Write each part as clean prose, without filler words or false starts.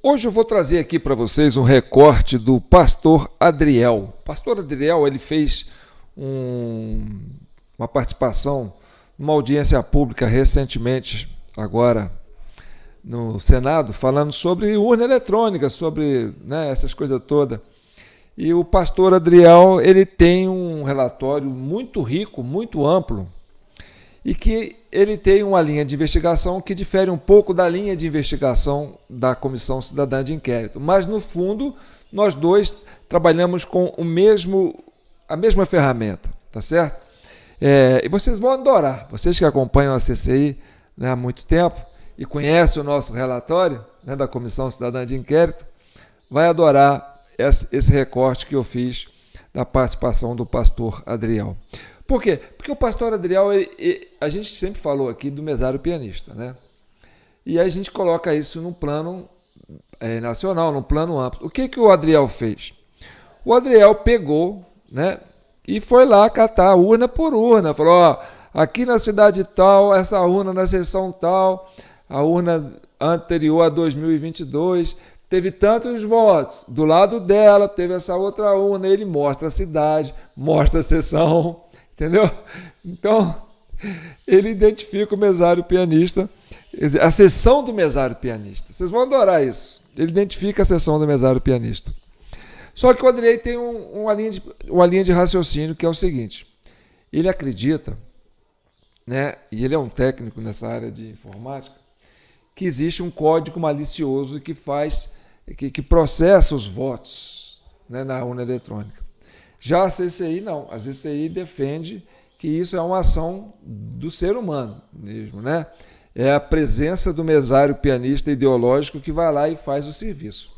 Hoje eu vou trazer aqui para vocês um recorte do pastor Adriel. O pastor Adriel, ele fez uma participação numa audiência pública recentemente, agora no Senado, falando sobre urna eletrônica, sobre essas coisas todas. E o pastor Adriel, ele tem um relatório muito rico, muito amplo, e que ele tem uma linha de investigação que difere um pouco da linha de investigação da Comissão Cidadã de Inquérito. Mas, no fundo, nós dois trabalhamos com a mesma ferramenta, tá certo? E vocês vão adorar, vocês que acompanham a CCI há muito tempo e conhecem o nosso relatório da Comissão Cidadã de Inquérito, vai adorar esse recorte que eu fiz da participação do pastor Adriel. Por quê? Porque o pastor Adriel, a gente sempre falou aqui do mesário pianista, né? E a gente coloca isso num plano nacional, num plano amplo. O que o Adriel fez? O Adriel pegou, e foi lá catar urna por urna. Falou, aqui na cidade tal, essa urna na seção tal, a urna anterior a 2022, teve tantos votos. Do lado dela, teve essa outra urna. Ele mostra a cidade, mostra a seção. Entendeu? Então, ele identifica o mesário pianista, a seção do mesário pianista. Vocês vão adorar isso. Ele identifica a seção do mesário pianista. Só que o Adriel tem uma linha de raciocínio que é o seguinte. Ele acredita, e ele é um técnico nessa área de informática, que existe um código malicioso que processa os votos na urna eletrônica. Já a CCI não, a CCI defende que isso é uma ação do ser humano mesmo, É a presença do mesário pianista ideológico que vai lá e faz o serviço.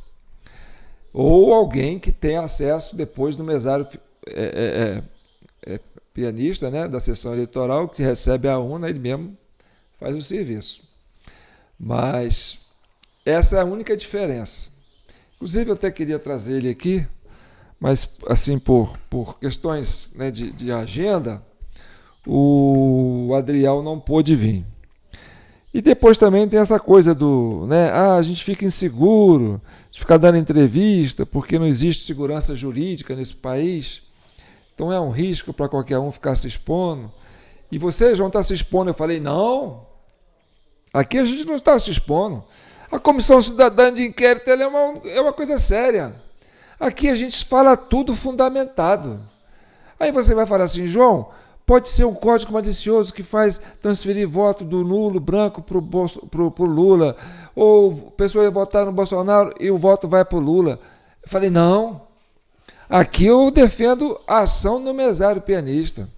Ou alguém que tem acesso depois do mesário pianista, da sessão eleitoral, que recebe a urna, ele mesmo faz o serviço. Mas essa é a única diferença. Inclusive, eu até queria trazer ele aqui, mas, assim, por questões de agenda, o Adriel não pôde vir. E depois também tem essa coisa a gente fica inseguro de ficar dando entrevista porque não existe segurança jurídica nesse país. Então é um risco para qualquer um ficar se expondo. E vocês vão estar se expondo. Eu falei, não, aqui a gente não está se expondo. A Comissão Cidadã de Inquérito ela é uma coisa séria. Aqui a gente fala tudo fundamentado. Aí você vai falar assim, João, pode ser um código malicioso que faz transferir voto do nulo branco para o Lula, ou a pessoa ia votar no Bolsonaro e o voto vai para o Lula. Eu falei, não, aqui eu defendo a ação do mesário pianista.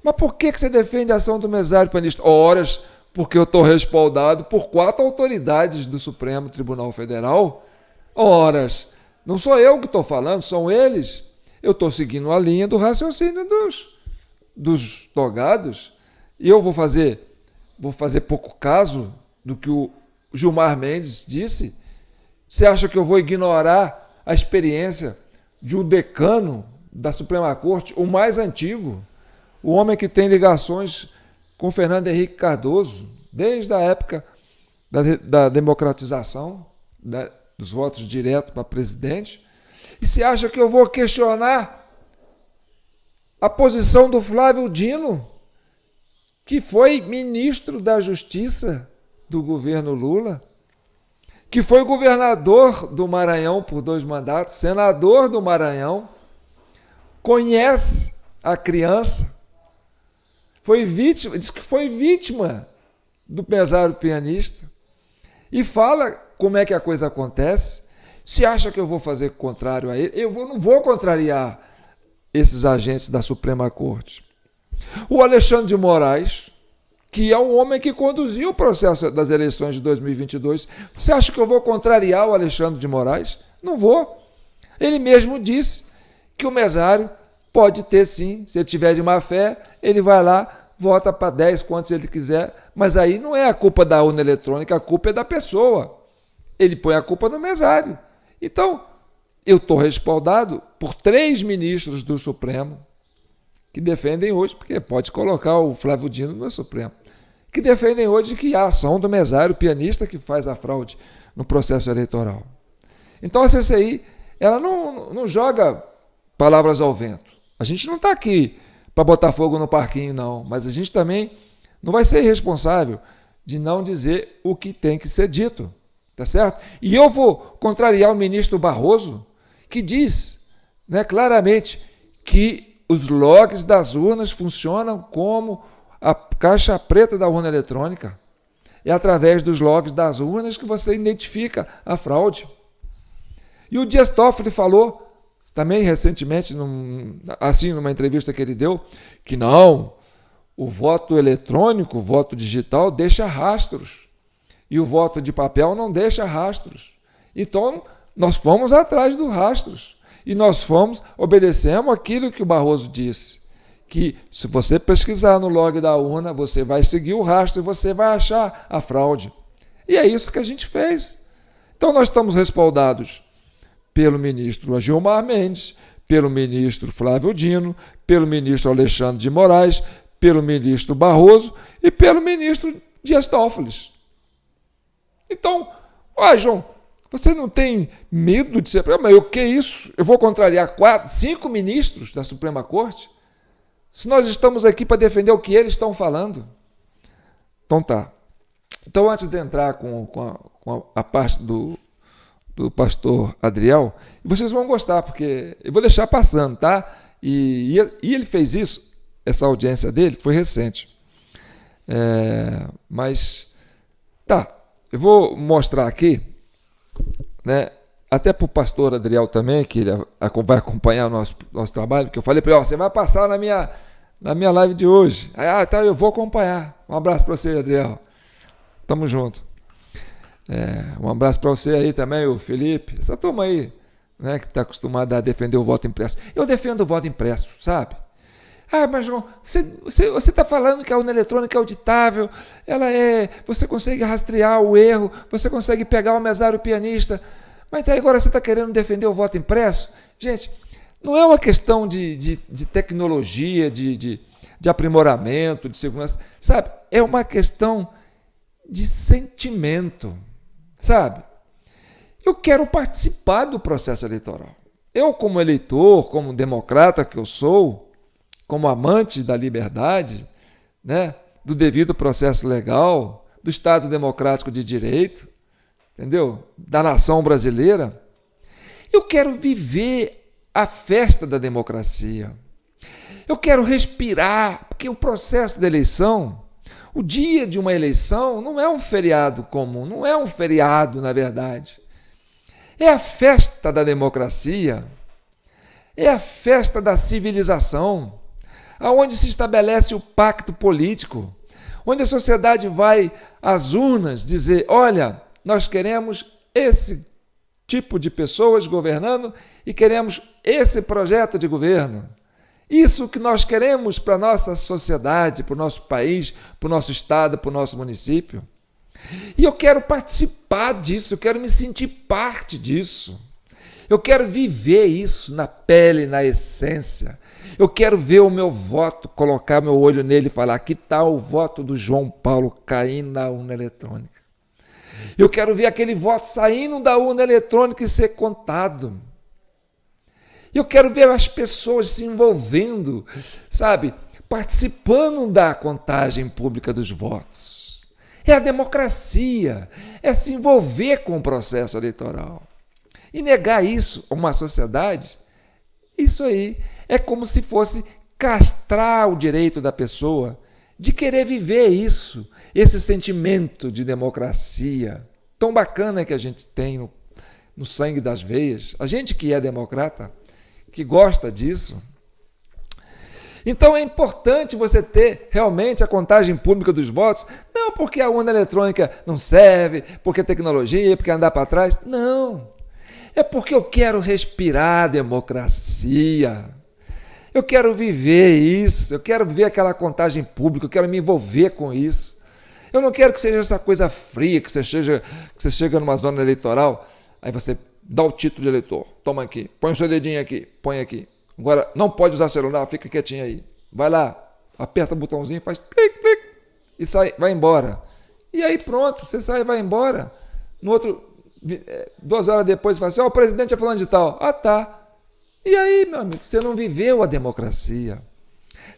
Mas por que você defende a ação do mesário pianista? Horas, porque eu estou respaldado por 4 autoridades do Supremo Tribunal Federal. Horas. Não sou eu que estou falando, são eles. Eu estou seguindo a linha do raciocínio dos togados e eu vou fazer pouco caso do que o Gilmar Mendes disse. Você acha que eu vou ignorar a experiência de um decano da Suprema Corte, o mais antigo, o homem que tem ligações com Fernando Henrique Cardoso, desde a época da democratização, dos votos diretos para presidente? E você acha que eu vou questionar a posição do Flávio Dino, que foi ministro da Justiça do governo Lula, que foi governador do Maranhão por 2 mandatos, senador do Maranhão, conhece a criança, diz que foi vítima do mesário pianista e fala como é que a coisa acontece. Se acha que eu vou fazer o contrário a ele, não vou contrariar esses agentes da Suprema Corte. O Alexandre de Moraes, que é um homem que conduziu o processo das eleições de 2022, você acha que eu vou contrariar o Alexandre de Moraes? Não vou. Ele mesmo disse que o mesário pode ter sim, se ele tiver de má fé, ele vai lá, vota para 10, quantos ele quiser, mas aí não é a culpa da urna eletrônica, a culpa é da pessoa. Ele põe a culpa no mesário. Então, eu estou respaldado por 3 ministros do Supremo que defendem hoje, porque pode colocar o Flávio Dino no Supremo, que defendem hoje que a ação do mesário pianista que faz a fraude no processo eleitoral. Então a CCI, ela não joga palavras ao vento. A gente não está aqui para botar fogo no parquinho, não, mas a gente também não vai ser irresponsável de não dizer o que tem que ser dito, tá certo? E eu vou contrariar o ministro Barroso, que diz, né, claramente que os logs das urnas funcionam como a caixa preta da urna eletrônica. É através dos logs das urnas que você identifica a fraude. E o Dias Toffoli falou também recentemente, numa entrevista que ele deu, que não, o voto eletrônico, o voto digital deixa rastros e o voto de papel não deixa rastros. Então, nós fomos atrás dos rastros e nós obedecemos aquilo que o Barroso disse, que se você pesquisar no log da urna, você vai seguir o rastro e você vai achar a fraude. E é isso que a gente fez. Então, nós estamos respaldados pelo ministro Gilmar Mendes, pelo ministro Flávio Dino, pelo ministro Alexandre de Moraes, pelo ministro Barroso e pelo ministro Dias Toffoli. Então, João, você não tem medo de ser... Mas o que é isso? Eu vou contrariar 5 ministros da Suprema Corte? Se nós estamos aqui para defender o que eles estão falando. Então tá. Então, antes de entrar com a parte do pastor Adriel, vocês vão gostar, porque eu vou deixar passando, tá? E ele fez isso, essa audiência dele foi recente. Mas, tá, eu vou mostrar aqui, né? Até para o pastor Adriel também, que ele vai acompanhar o nosso trabalho, porque eu falei para ele, você vai passar na minha live de hoje. Aí, tá, eu vou acompanhar. Um abraço para você, Adriel. Tamo junto. Um abraço para você aí também, o Felipe, essa turma aí, né, que está acostumada a defender o voto impresso. Eu defendo o voto impresso, sabe? Mas João, você está falando que a urna eletrônica é auditável, você consegue rastrear o erro, você consegue pegar o mesário pianista, mas aí agora você está querendo defender o voto impresso? Gente, não é uma questão de tecnologia, de aprimoramento, de segurança, sabe? É uma questão de sentimento. Sabe? Eu quero participar do processo eleitoral. Eu, como eleitor, como democrata que eu sou, como amante da liberdade, né, do devido processo legal, do Estado democrático de direito, entendeu? Da nação brasileira, eu quero viver a festa da democracia. Eu quero respirar, porque o processo da eleição... O dia de uma eleição não é um feriado comum, não é um feriado, na verdade. É a festa da democracia, é a festa da civilização, aonde se estabelece o pacto político, onde a sociedade vai às urnas dizer, olha, nós queremos esse tipo de pessoas governando e queremos esse projeto de governo. Isso que nós queremos para a nossa sociedade, para o nosso país, para o nosso estado, para o nosso município. E eu quero participar disso, eu quero me sentir parte disso. Eu quero viver isso na pele, na essência. Eu quero ver o meu voto, colocar meu olho nele e falar, que tal o voto do João Paulo cair na urna eletrônica? Eu quero ver aquele voto saindo da urna eletrônica e ser contado. Eu quero ver as pessoas se envolvendo, sabe, participando da contagem pública dos votos. É a democracia, é se envolver com o processo eleitoral. E negar isso a uma sociedade, isso aí é como se fosse castrar o direito da pessoa de querer viver isso, esse sentimento de democracia tão bacana que a gente tem no sangue das veias. A gente que é democrata, que gosta disso. Então é importante você ter realmente a contagem pública dos votos, não porque a urna eletrônica não serve, porque tecnologia, porque andar para trás, não. É porque eu quero respirar a democracia, eu quero viver isso, eu quero ver aquela contagem pública, eu quero me envolver com isso. Eu não quero que seja essa coisa fria, que você chega numa zona eleitoral, aí você dá o título de eleitor, toma aqui, põe o seu dedinho aqui, põe aqui. Agora, não pode usar celular, fica quietinho aí. Vai lá, aperta o botãozinho, faz clic, clic, e sai, vai embora. E aí pronto, você sai e vai embora. No outro, 2 horas depois fala assim, o presidente é fulano de tal. Ah, tá. E aí, meu amigo, você não viveu a democracia.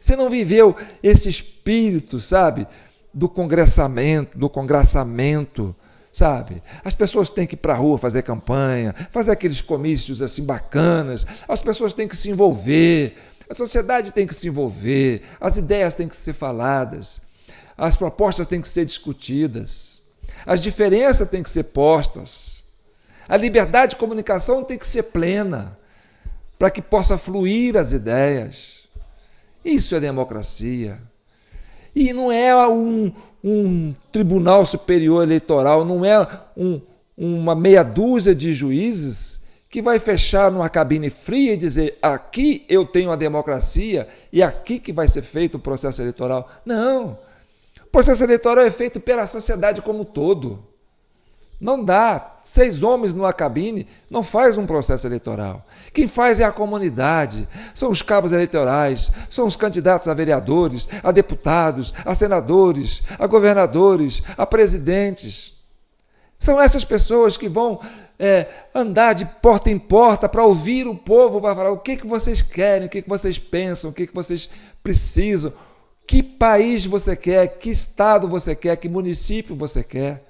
Você não viveu esse espírito, sabe, do congraçamento, sabe? As pessoas têm que ir para a rua fazer campanha, fazer aqueles comícios assim bacanas, as pessoas têm que se envolver, a sociedade tem que se envolver, as ideias têm que ser faladas, as propostas têm que ser discutidas, as diferenças têm que ser postas, a liberdade de comunicação tem que ser plena, para que possa fluir as ideias. Isso é democracia. E não é um tribunal superior eleitoral, não é uma meia dúzia de juízes que vai fechar numa cabine fria e dizer aqui eu tenho a democracia e aqui que vai ser feito o processo eleitoral. Não. O processo eleitoral é feito pela sociedade como um todo. Não dá. 6 homens numa cabine não faz um processo eleitoral. Quem faz é a comunidade, são os cabos eleitorais, são os candidatos a vereadores, a deputados, a senadores, a governadores, a presidentes. São essas pessoas que vão andar de porta em porta para ouvir o povo, para falar o que vocês querem, o que vocês pensam, o que vocês precisam, que país você quer, que estado você quer, que município você quer.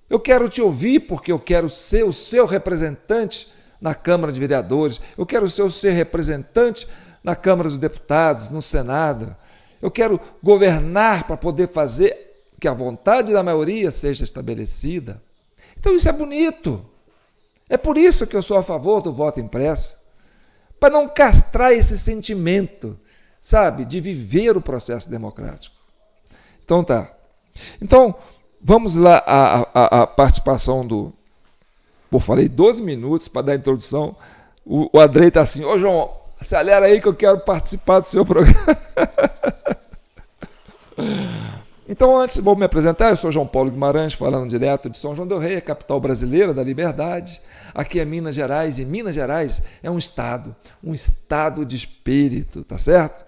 Eu quero te ouvir porque eu quero ser o seu representante na Câmara de Vereadores, eu quero ser o seu representante na Câmara dos Deputados, no Senado. Eu quero governar para poder fazer que a vontade da maioria seja estabelecida. Então isso é bonito. É por isso que eu sou a favor do voto impresso, para não castrar esse sentimento, sabe, de viver o processo democrático. Então tá. Então, vamos lá a participação do... Pô, falei 12 minutos para dar a introdução. O Andrei está assim, ô João, acelera aí que eu quero participar do seu programa. Então, antes, vou me apresentar. Eu sou João Paulo Guimarães, falando direto de São João del Rei, a capital brasileira da liberdade. Aqui é Minas Gerais, e Minas Gerais é um estado de espírito, tá certo?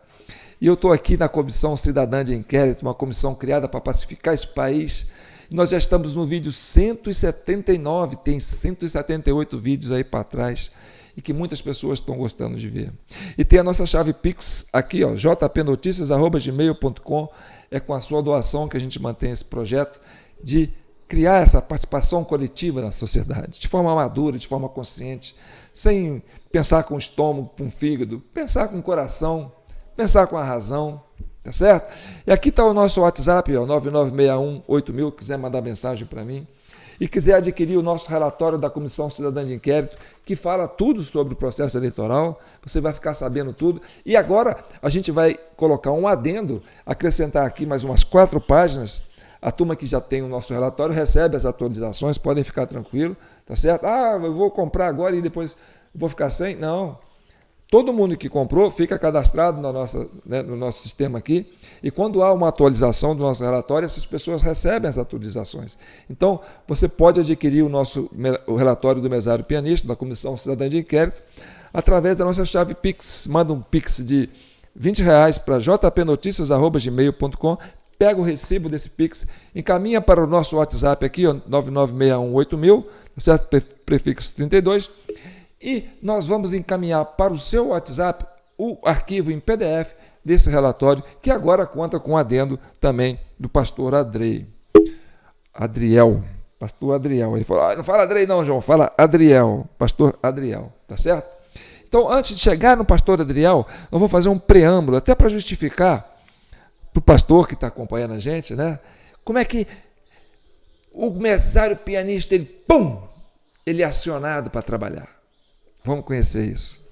E eu estou aqui na Comissão Cidadã de Inquérito, uma comissão criada para pacificar esse país. Nós já estamos no vídeo 179, tem 178 vídeos aí para trás e que muitas pessoas estão gostando de ver. E tem a nossa chave Pix aqui, ó, jpnoticias@gmail.com. É com a sua doação que a gente mantém esse projeto de criar essa participação coletiva na sociedade, de forma madura, de forma consciente, sem pensar com o estômago, com o fígado, pensar com o coração, pensar com a razão, tá certo? E aqui está o nosso WhatsApp, ó, 99618000, quiser mandar mensagem para mim, e quiser adquirir o nosso relatório da Comissão Cidadã de Inquérito, que fala tudo sobre o processo eleitoral, você vai ficar sabendo tudo. E agora a gente vai colocar um adendo, acrescentar aqui mais umas 4 páginas. A turma que já tem o nosso relatório recebe as atualizações, podem ficar tranquilo, tá certo? Ah, eu vou comprar agora e depois vou ficar sem? Não. Todo mundo que comprou fica cadastrado no nosso sistema aqui, e quando há uma atualização do nosso relatório, essas pessoas recebem as atualizações. Então, você pode adquirir o relatório do mesário pianista, da Comissão Cidadã de Inquérito, através da nossa chave Pix. Manda um Pix de R$20 para jpnoticias@gmail.com, pega o recibo desse Pix, encaminha para o nosso WhatsApp aqui, ó, 99618000, certo? Prefixo 32, e nós vamos encaminhar para o seu WhatsApp o arquivo em PDF desse relatório, que agora conta com adendo também do pastor Adriel. Pastor Adriel. Ele falou, não fala Adrei não, João, fala Adriel, pastor Adriel, tá certo? Então, antes de chegar no pastor Adriel, eu vou fazer um preâmbulo, até para justificar para o pastor que está acompanhando a gente, né? Como é que o mesário pianista, ele é acionado para trabalhar. Vamos conhecer isso.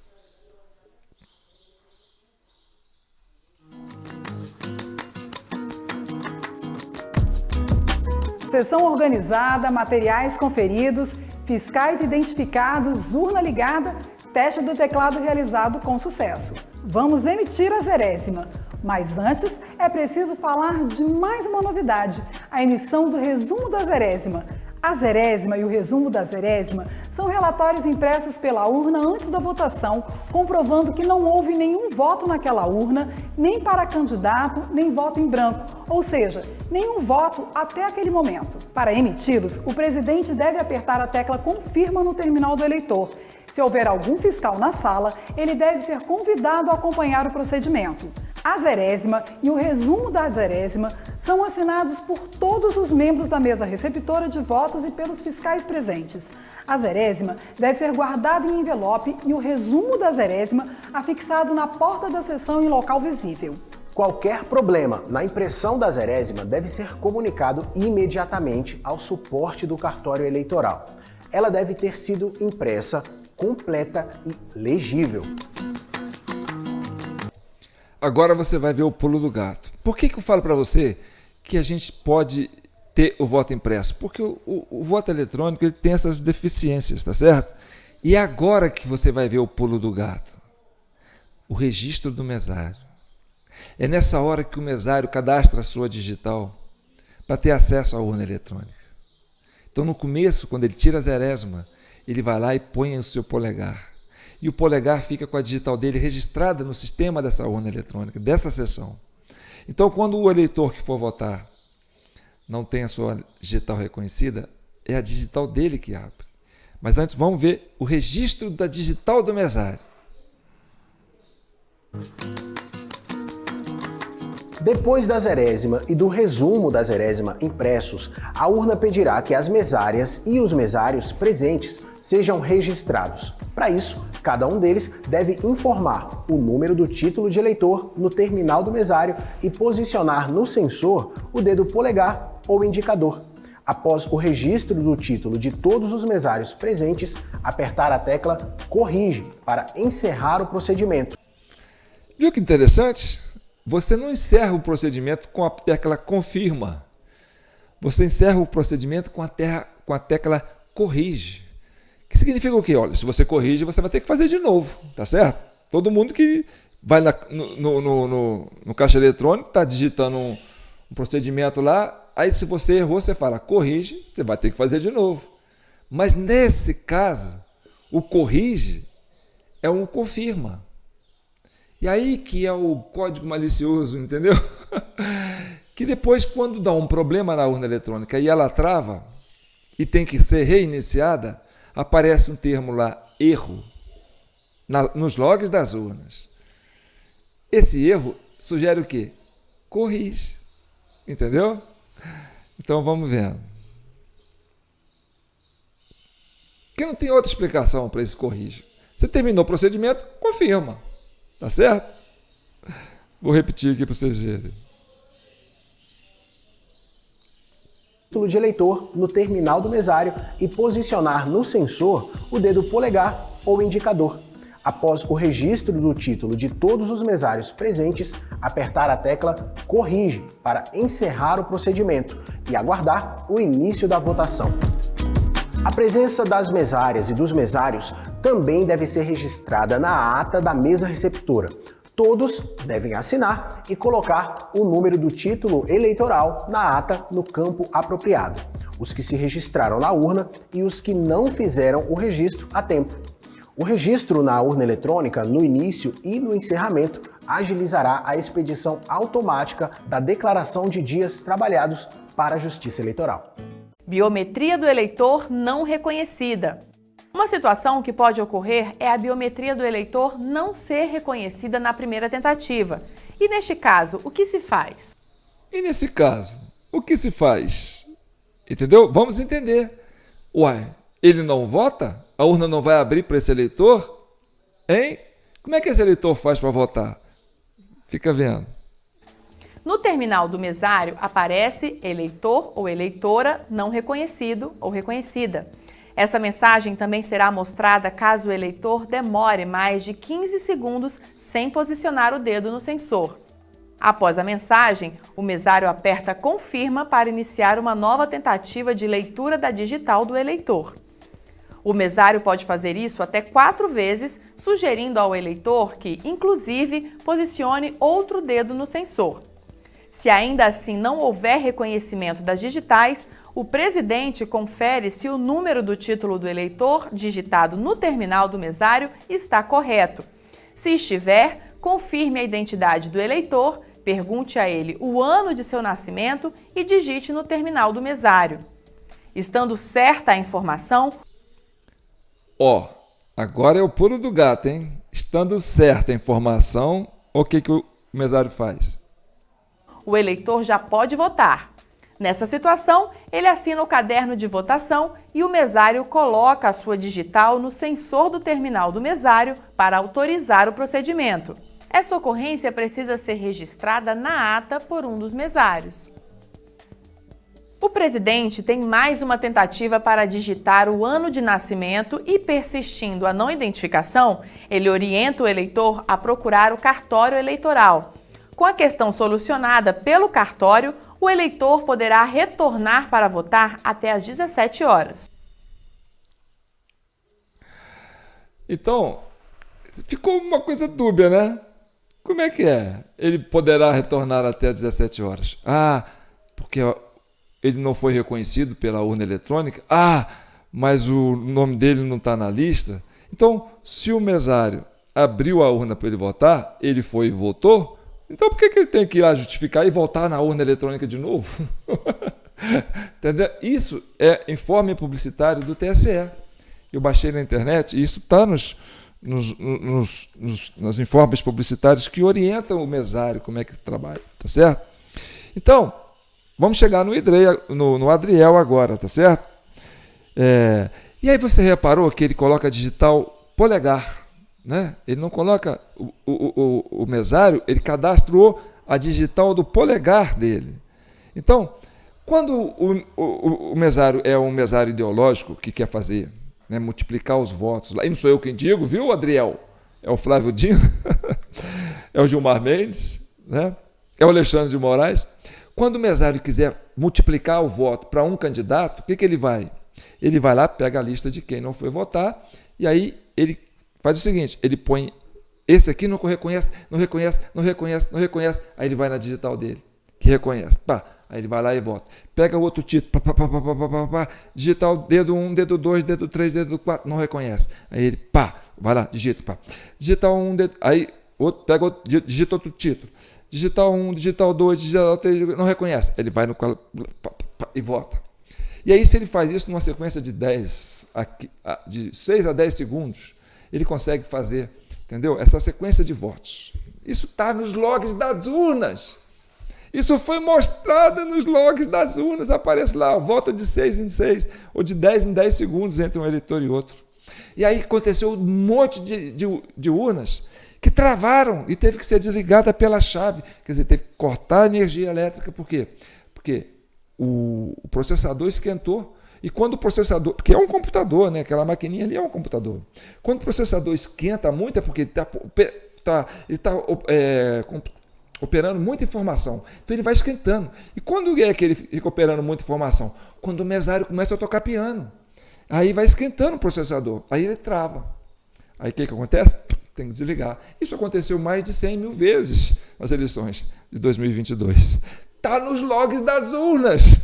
Sessão organizada, materiais conferidos, fiscais identificados, urna ligada, teste do teclado realizado com sucesso. Vamos emitir a 0ª. Mas antes, é preciso falar de mais uma novidade, a emissão do resumo da 0ª. A zerésima e o resumo da zerésima são relatórios impressos pela urna antes da votação, comprovando que não houve nenhum voto naquela urna, nem para candidato, nem voto em branco, ou seja, nenhum voto até aquele momento. Para emiti-los, o presidente deve apertar a tecla confirma no terminal do eleitor. Se houver algum fiscal na sala, ele deve ser convidado a acompanhar o procedimento. A zerésima e o resumo da zerésima são assinados por todos os membros da mesa receptora de votos e pelos fiscais presentes. A zerésima deve ser guardada em envelope e o resumo da zerésima afixado na porta da sessão em local visível. Qualquer problema na impressão da zerésima deve ser comunicado imediatamente ao suporte do cartório eleitoral. Ela deve ter sido impressa, completa e legível. Agora você vai ver o pulo do gato. Por que eu falo para você que a gente pode ter o voto impresso? Porque o voto eletrônico ele tem essas deficiências, tá certo? E é agora que você vai ver o pulo do gato. O registro do mesário. É nessa hora que o mesário cadastra a sua digital para ter acesso à urna eletrônica. Então, no começo, quando ele tira a zerésima, ele vai lá e põe o seu polegar. E o polegar fica com a digital dele registrada no sistema dessa urna eletrônica, dessa sessão. Então, quando o eleitor que for votar não tem a sua digital reconhecida, é a digital dele que abre. Mas antes, vamos ver o registro da digital do mesário. Depois da zerésima e do resumo da zerésima impressos, a urna pedirá que as mesárias e os mesários presentes sejam registrados. Para isso, cada um deles deve informar o número do título de eleitor no terminal do mesário e posicionar no sensor o dedo polegar ou indicador. Após o registro do título de todos os mesários presentes, apertar a tecla Corrige para encerrar o procedimento. Viu que interessante? Você não encerra o procedimento com a tecla Confirma. Você encerra o procedimento com a tecla Corrige. Que significa o quê? Olha, se você corrige, você vai ter que fazer de novo, tá certo? Todo mundo que vai no caixa eletrônico, está digitando um procedimento lá, aí se você errou, você fala corrige, você vai ter que fazer de novo. Mas nesse caso, o corrige é um confirma. E aí que é o código malicioso, entendeu? Que depois, quando dá um problema na urna eletrônica e ela trava e tem que ser reiniciada, aparece um termo lá, erro, nos logs das urnas. Esse erro sugere o quê? Corrige. Entendeu? Então vamos vendo. Porque não tem outra explicação para esse corrige. Você terminou o procedimento, confirma. Tá certo? Vou repetir aqui para vocês verem. Título de eleitor no terminal do mesário e posicionar no sensor o dedo polegar ou indicador. Após o registro do título de todos os mesários presentes, apertar a tecla Corrige para encerrar o procedimento e aguardar o início da votação. A presença das mesárias e dos mesários também deve ser registrada na ata da mesa receptora. Todos devem assinar e colocar o número do título eleitoral na ata no campo apropriado, os que se registraram na urna e os que não fizeram o registro a tempo. O registro na urna eletrônica, no início e no encerramento, agilizará a expedição automática da declaração de dias trabalhados para a Justiça Eleitoral. Biometria do eleitor não reconhecida. Uma situação que pode ocorrer é a biometria do eleitor não ser reconhecida na primeira tentativa. E neste caso, o que se faz? Entendeu? Vamos entender. Uai, ele não vota? A urna não vai abrir para esse eleitor? Hein? Como é que esse eleitor faz para votar? Fica vendo. No terminal do mesário aparece eleitor ou eleitora não reconhecido ou reconhecida. Essa mensagem também será mostrada caso o eleitor demore mais de 15 segundos sem posicionar o dedo no sensor. Após a mensagem, o mesário aperta Confirma para iniciar uma nova tentativa de leitura da digital do eleitor. O mesário pode fazer isso até 4 vezes, sugerindo ao eleitor que, inclusive, posicione outro dedo no sensor. Se ainda assim não houver reconhecimento das digitais, o presidente confere se o número do título do eleitor digitado no terminal do mesário está correto. Se estiver, confirme a identidade do eleitor, pergunte a ele o ano de seu nascimento e digite no terminal do mesário. Estando certa a informação... Agora é o pulo do gato, hein? Estando certa a informação, o que o mesário faz? O eleitor já pode votar. Nessa situação, ele assina o caderno de votação e o mesário coloca a sua digital no sensor do terminal do mesário para autorizar o procedimento. Essa ocorrência precisa ser registrada na ata por um dos mesários. O presidente tem mais uma tentativa para digitar o ano de nascimento e, persistindo a não identificação, ele orienta o eleitor a procurar o cartório eleitoral. Com a questão solucionada pelo cartório, o eleitor poderá retornar para votar até às 17 horas. Então, ficou uma coisa dúbia, né? Como é que é? Ele poderá retornar até às 17 horas. Porque ele não foi reconhecido pela urna eletrônica. Mas o nome dele não está na lista. Então, se o mesário abriu a urna para ele votar, ele foi e votou, então por que ele tem que ir lá justificar e voltar na urna eletrônica de novo? Entendeu? Isso é informe publicitário do TSE. Eu baixei na internet e isso está nos informes publicitários que orientam o mesário como é que trabalha, tá certo? Então, vamos chegar no Adriel agora, tá certo? E aí você reparou que ele coloca digital polegar, né? Ele não coloca o mesário, ele cadastrou a digital do polegar dele. Então, quando o mesário é um mesário ideológico que quer fazer, né, multiplicar os votos, lá, e não sou eu quem digo, viu, Adriel? É o Flávio Dino, é o Gilmar Mendes, né? É o Alexandre de Moraes. Quando o mesário quiser multiplicar o voto para um candidato, o que ele vai? Ele vai lá, pega a lista de quem não foi votar, e aí ele faz o seguinte, ele põe, esse aqui não reconhece, aí ele vai na digital dele, que reconhece, aí ele vai lá e vota. Pega o outro título, digital dedo 1, dedo 2, dedo 3, dedo 4, não reconhece. Aí ele, vai lá, digita, digital 1, dedo, aí outro, pega outro, digita outro título. Digital 1, digital 2, digital 3, não reconhece. Ele vai no e vota. E aí, se ele faz isso numa sequência de 6 a 10 segundos, ele consegue fazer, entendeu? Essa sequência de votos. Isso está nos logs das urnas. Isso foi mostrado nos logs das urnas. Aparece lá, voto de 6 em 6 ou de 10 em 10 segundos entre um eleitor e outro. E aí aconteceu um monte de urnas que travaram e teve que ser desligada pela chave. Quer dizer, teve que cortar a energia elétrica. Por quê? Porque o processador esquentou. E quando o processador... Porque é um computador, né? Aquela maquininha ali é um computador. Quando o processador esquenta muito, é porque ele está operando muita informação. Então ele vai esquentando. E quando é que ele fica operando muita informação? Quando o mesário começa a tocar piano. Aí vai esquentando o processador. Aí ele trava. Aí o que acontece? Tem que desligar. Isso aconteceu mais de 100 mil vezes nas eleições de 2022. Está nos logs das urnas.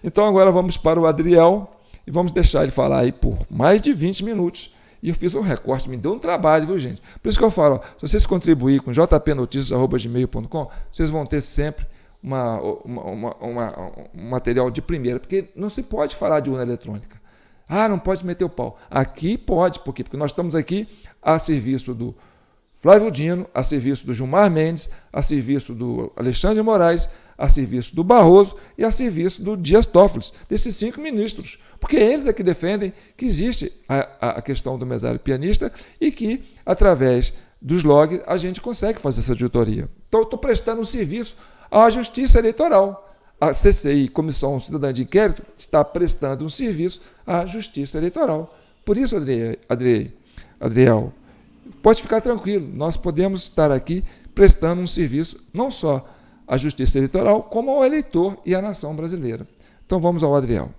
Então agora vamos para o Adriel e vamos deixar ele falar aí por mais de 20 minutos. E eu fiz um recorte, me deu um trabalho, viu, gente? Por isso que eu falo, se vocês contribuírem com jpnoticias@gmail.com, vocês vão ter sempre um material de primeira, porque não se pode falar de urna eletrônica. Não pode meter o pau. Aqui pode, por quê? Porque nós estamos aqui a serviço do Flávio Dino, a serviço do Gilmar Mendes, a serviço do Alexandre de Moraes, a serviço do Barroso e a serviço do Dias Toffoli, desses 5 ministros. Porque eles é que defendem que existe a questão do mesário pianista e que, através dos logs, a gente consegue fazer essa auditoria. Então, eu estou prestando um serviço à Justiça Eleitoral. A CCI, Comissão Cidadã de Inquérito, está prestando um serviço à Justiça Eleitoral. Por isso, Adriel, pode ficar tranquilo, nós podemos estar aqui prestando um serviço não só à Justiça Eleitoral, como ao eleitor e à nação brasileira. Então vamos ao Adriel.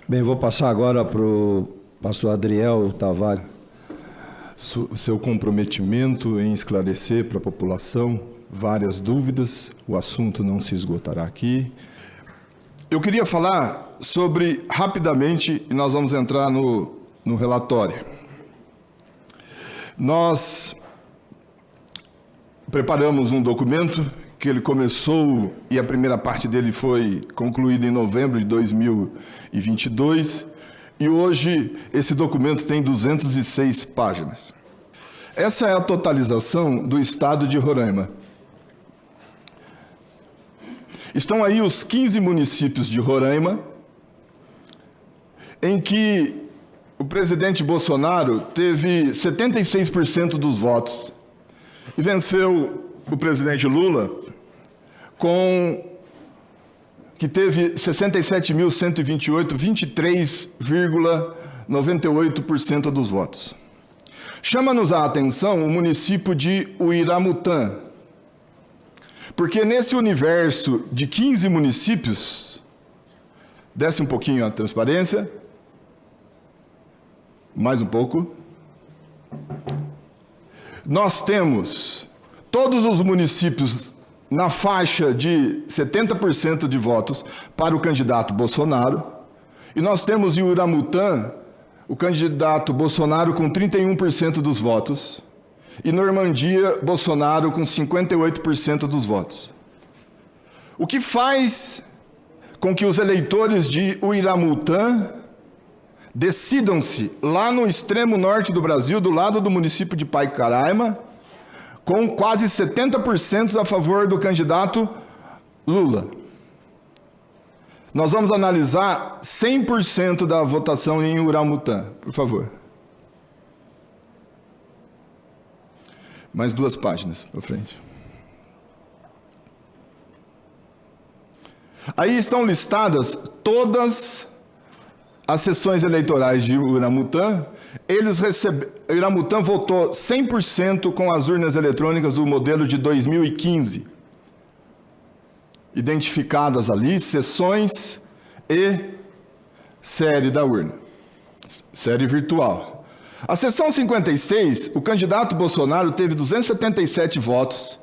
Bem, vou passar agora para o pastor Adriel Tavares. seu comprometimento em esclarecer para a população várias dúvidas. O assunto não se esgotará aqui. Eu queria falar sobre, rapidamente, e nós vamos entrar no relatório. Nós preparamos um documento que ele começou, e a primeira parte dele foi concluída em novembro de 2022, e hoje esse documento tem 206 páginas. Essa é a totalização do estado de Roraima. Estão aí os 15 municípios de Roraima, em que o presidente Bolsonaro teve 76% dos votos e venceu o presidente Lula, que teve 67.128, 23,98% dos votos. Chama-nos a atenção o município de Uiramutã, porque nesse universo de 15 municípios, desce um pouquinho a transparência, mais um pouco, nós temos todos os municípios na faixa de 70% de votos para o candidato Bolsonaro, e nós temos em Uiramutã o candidato Bolsonaro com 31% dos votos, e Normandia, Bolsonaro com 58% dos votos. O que faz com que os eleitores de Uiramutã decidam-se lá no extremo norte do Brasil, do lado do município de Pacaraima, com quase 70% a favor do candidato Lula. Nós vamos analisar 100% da votação em Uiramutã, por favor. Mais 2 páginas para frente. Aí estão listadas todas as sessões eleitorais de Uiramutã. Uiramutã votou 100% com as urnas eletrônicas do modelo de 2015. Identificadas ali sessões e série da urna, série virtual. A sessão 56, o candidato Bolsonaro teve 277 votos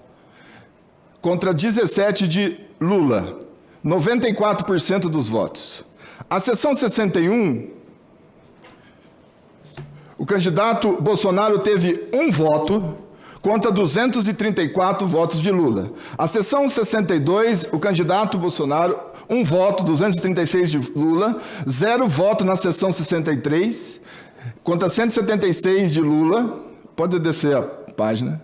contra 17 de Lula, 94% dos votos. A sessão 61, o candidato Bolsonaro teve 1 voto contra 234 votos de Lula. A sessão 62, o candidato Bolsonaro, 1 voto, 236 de Lula, 0 voto na sessão 63, contra 176 de Lula. Pode descer a página.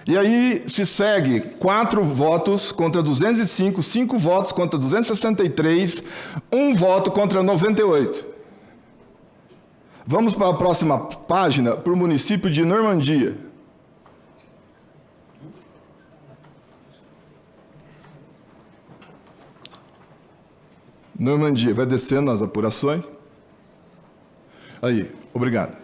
E aí se segue 4 votos contra 205, 5 votos contra 263, 1 voto contra 98. Vamos para a próxima página, para o município de Normandia. Normandia, vai descendo as apurações. Aí, obrigado.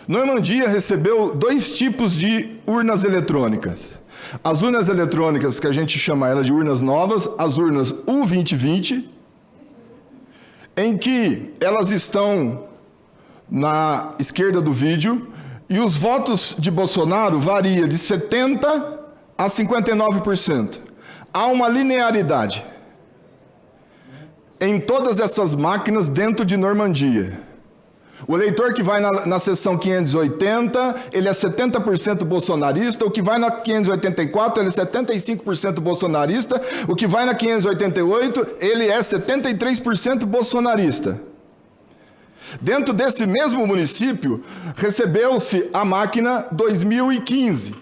Normandia recebeu 2 tipos de urnas eletrônicas. As urnas eletrônicas, que a gente chama ela de urnas novas, as urnas U2020, em que elas estão na esquerda do vídeo, e os votos de Bolsonaro variam de 70% a 59%. Há uma linearidade em todas essas máquinas dentro de Normandia. O eleitor que vai na seção 580, ele é 70% bolsonarista. O que vai na 584, ele é 75% bolsonarista. O que vai na 588, ele é 73% bolsonarista. Dentro desse mesmo município, recebeu-se a máquina 2015,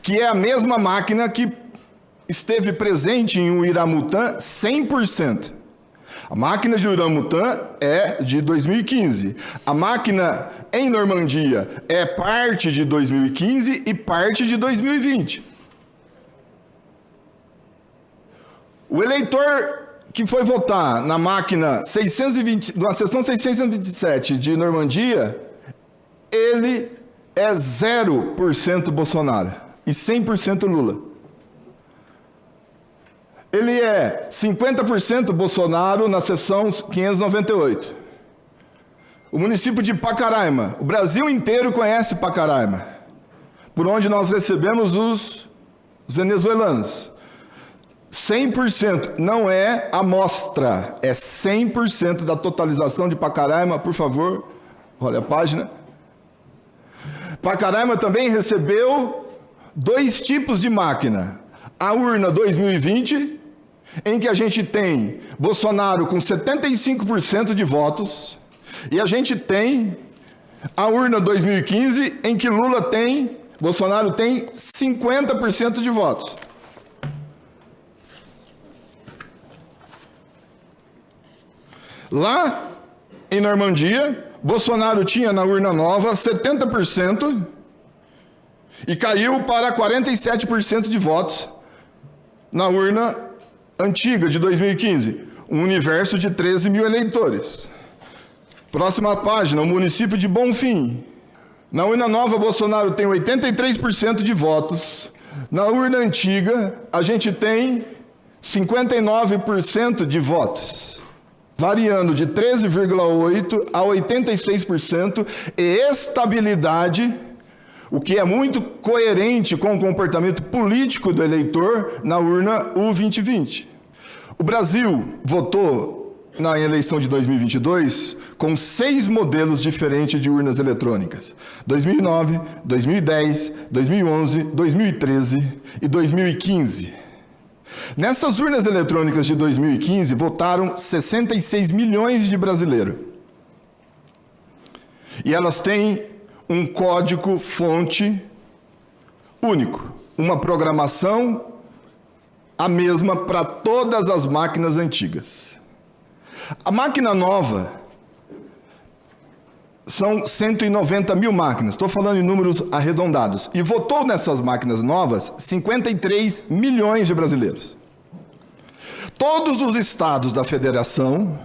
que é a mesma máquina que esteve presente em Uiramutã 100%. A máquina de Uiramutã é de 2015. A máquina em Normandia é parte de 2015 e parte de 2020. O eleitor que foi votar na máquina 620, na seção 627 de Normandia, ele é 0% Bolsonaro e 100% Lula. Ele é 50% Bolsonaro na seção 598. O município de Pacaraima. O Brasil inteiro conhece Pacaraima, por onde nós recebemos os venezuelanos. 100%, não é amostra, é 100% da totalização de Pacaraima, por favor, olha a página. Pacaraima também recebeu 2 tipos de máquina. A urna 2020, em que a gente tem Bolsonaro com 75% de votos, e a gente tem a urna 2015, em que Bolsonaro tem 50% de votos. Lá em Normandia, Bolsonaro tinha na urna nova 70% e caiu para 47% de votos na urna antiga de 2015, um universo de 13 mil eleitores. Próxima página, o município de Bonfim. Na urna nova, Bolsonaro tem 83% de votos. Na urna antiga, a gente tem 59% de votos, variando de 13,8% a 86%, e estabilidade, o que é muito coerente com o comportamento político do eleitor na urna U2020. O Brasil votou na eleição de 2022 com 6 modelos diferentes de urnas eletrônicas: 2009, 2010, 2011, 2013 e 2015. Nessas urnas eletrônicas de 2015, votaram 66 milhões de brasileiros. E elas têm um código-fonte único, uma programação a mesma para todas as máquinas antigas. A máquina nova são 190 mil máquinas, estou falando em números arredondados, e votou nessas máquinas novas 53 milhões de brasileiros. Todos os estados da federação,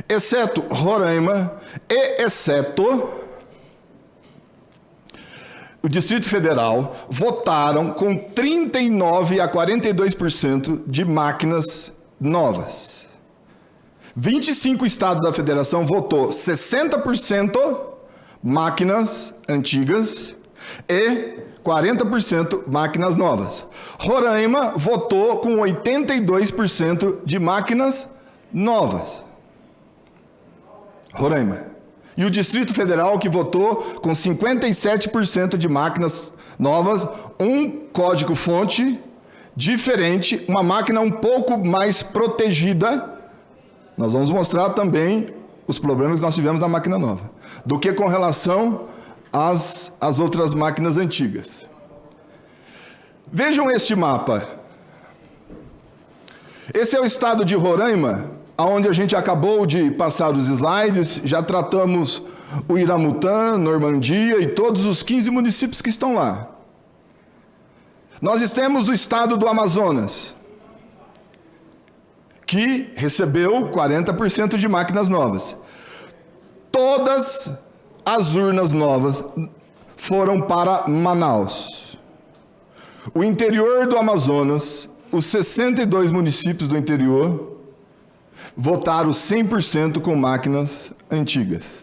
exceto Roraima e exceto o Distrito Federal, votaram com 39% a 42% de máquinas novas. 25 estados da federação votou 60% máquinas antigas e 40% máquinas novas. Roraima votou com 82% de máquinas novas. Roraima. E o Distrito Federal, que votou com 57% de máquinas novas, um código-fonte diferente, uma máquina um pouco mais protegida. Nós vamos mostrar também os problemas que nós tivemos na máquina nova, do que com relação às outras máquinas antigas. Vejam este mapa. Esse é o estado de Roraima, onde a gente acabou de passar os slides, já tratamos o Iramutã, Normandia e todos os 15 municípios que estão lá. Nós temos o estado do Amazonas, que recebeu 40% de máquinas novas. Todas as urnas novas foram para Manaus. O interior do Amazonas, os 62 municípios do interior, votaram 100% com máquinas antigas.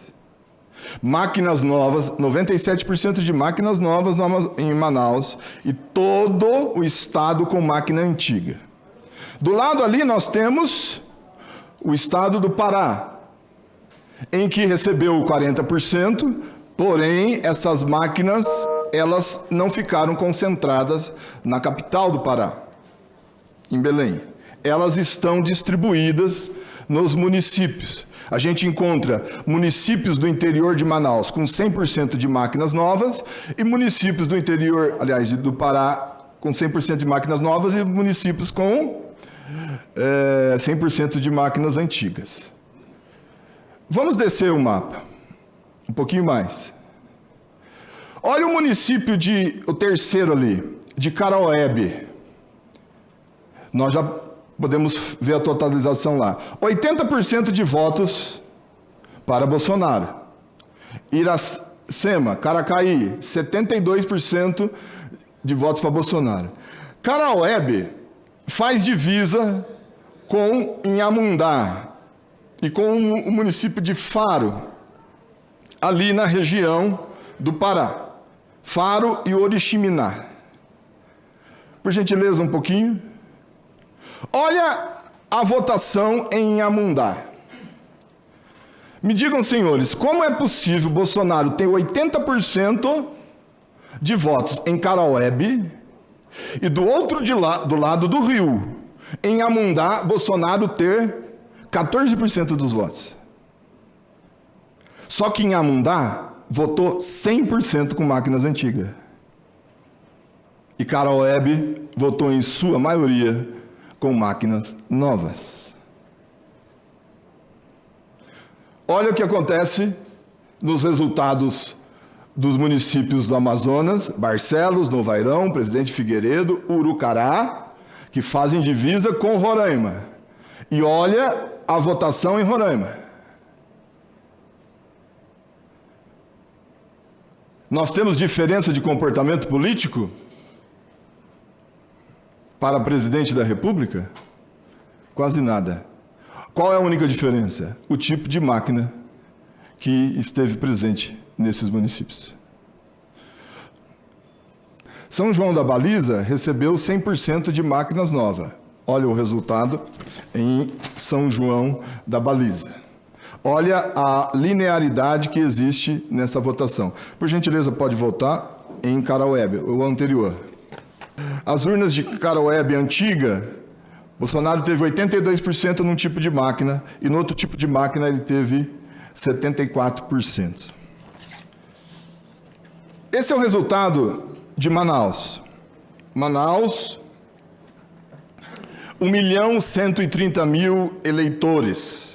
Máquinas novas, 97% de máquinas novas em Manaus, e todo o estado com máquina antiga. Do lado ali nós temos o estado do Pará, em que recebeu 40%, porém essas máquinas, elas não ficaram concentradas na capital do Pará, em Belém. Elas estão distribuídas nos municípios. A gente encontra municípios do interior de Manaus com 100% de máquinas novas e municípios do interior, aliás, do Pará com 100% de máquinas novas e municípios com 100% de máquinas antigas. Vamos descer o mapa, um pouquinho mais. Olha o município o terceiro ali, de Carauebe. Nós já podemos ver a totalização lá. 80% de votos para Bolsonaro. Iracema, Caracaí, 72% de votos para Bolsonaro. Carauebe faz divisa com Inhamundá e com o município de Faro. ali na região do Pará, Faro e Oriximiná. Por gentileza, um pouquinho. Olha a votação em Inhamundá. Me digam, senhores, como é possível Bolsonaro ter 80% de votos em Carauebe e do do lado do Rio, em Inhamundá, Bolsonaro ter 14% dos votos? Só que em Inhamundá votou 100% com máquinas antigas. E Carauebe votou em sua maioria com máquinas novas. Olha o que acontece nos resultados dos municípios do Amazonas: Barcelos, Novairão, Presidente Figueiredo, Urucará, que fazem divisa com Roraima. E olha a votação em Roraima. Nós temos diferença de comportamento político para presidente da República? Quase nada. Qual é a única diferença? O tipo de máquina que esteve presente nesses municípios. São João da Baliza recebeu 100% de máquinas novas. Olha o resultado em São João da Baliza. Olha a linearidade que existe nessa votação. Por gentileza, pode votar em Carauebe, o anterior. As urnas de Carauebe antiga, Bolsonaro teve 82% num tipo de máquina e no outro tipo de máquina ele teve 74%. Esse é o resultado de Manaus. Manaus, 1.130.000 eleitores.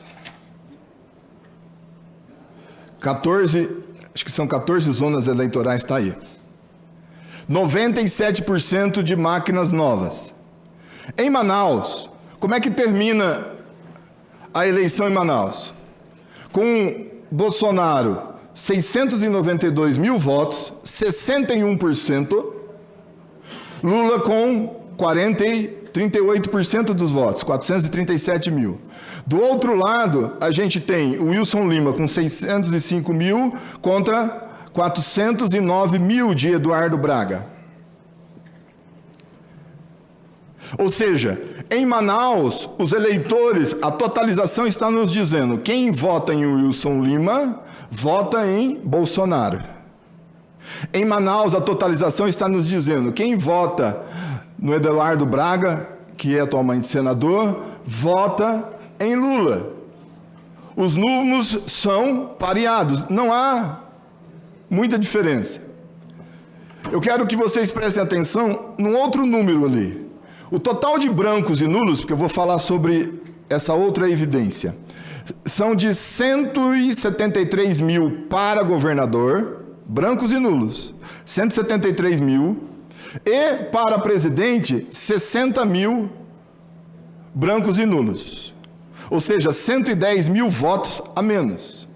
acho que são 14 zonas eleitorais, está aí. 97% de máquinas novas. Em Manaus, como é que termina a eleição em Manaus? Com Bolsonaro, 692 mil votos, 61%. Lula com 38% dos votos, 437 mil. Do outro lado, a gente tem o Wilson Lima com 605 mil contra 409 mil de Eduardo Braga. Ou seja, em Manaus, os eleitores, a totalização está nos dizendo: quem vota em Wilson Lima, vota em Bolsonaro. Em Manaus, a totalização está nos dizendo: quem vota no Eduardo Braga, que é atualmente senador, vota em Lula. Os números são pareados, não há muita diferença. Eu quero que vocês prestem atenção num outro número ali. O total de brancos e nulos, porque eu vou falar sobre essa outra evidência, são de 173 mil para governador, brancos e nulos, 173 mil, e para presidente, 60 mil brancos e nulos. Ou seja, 110 mil votos a menos.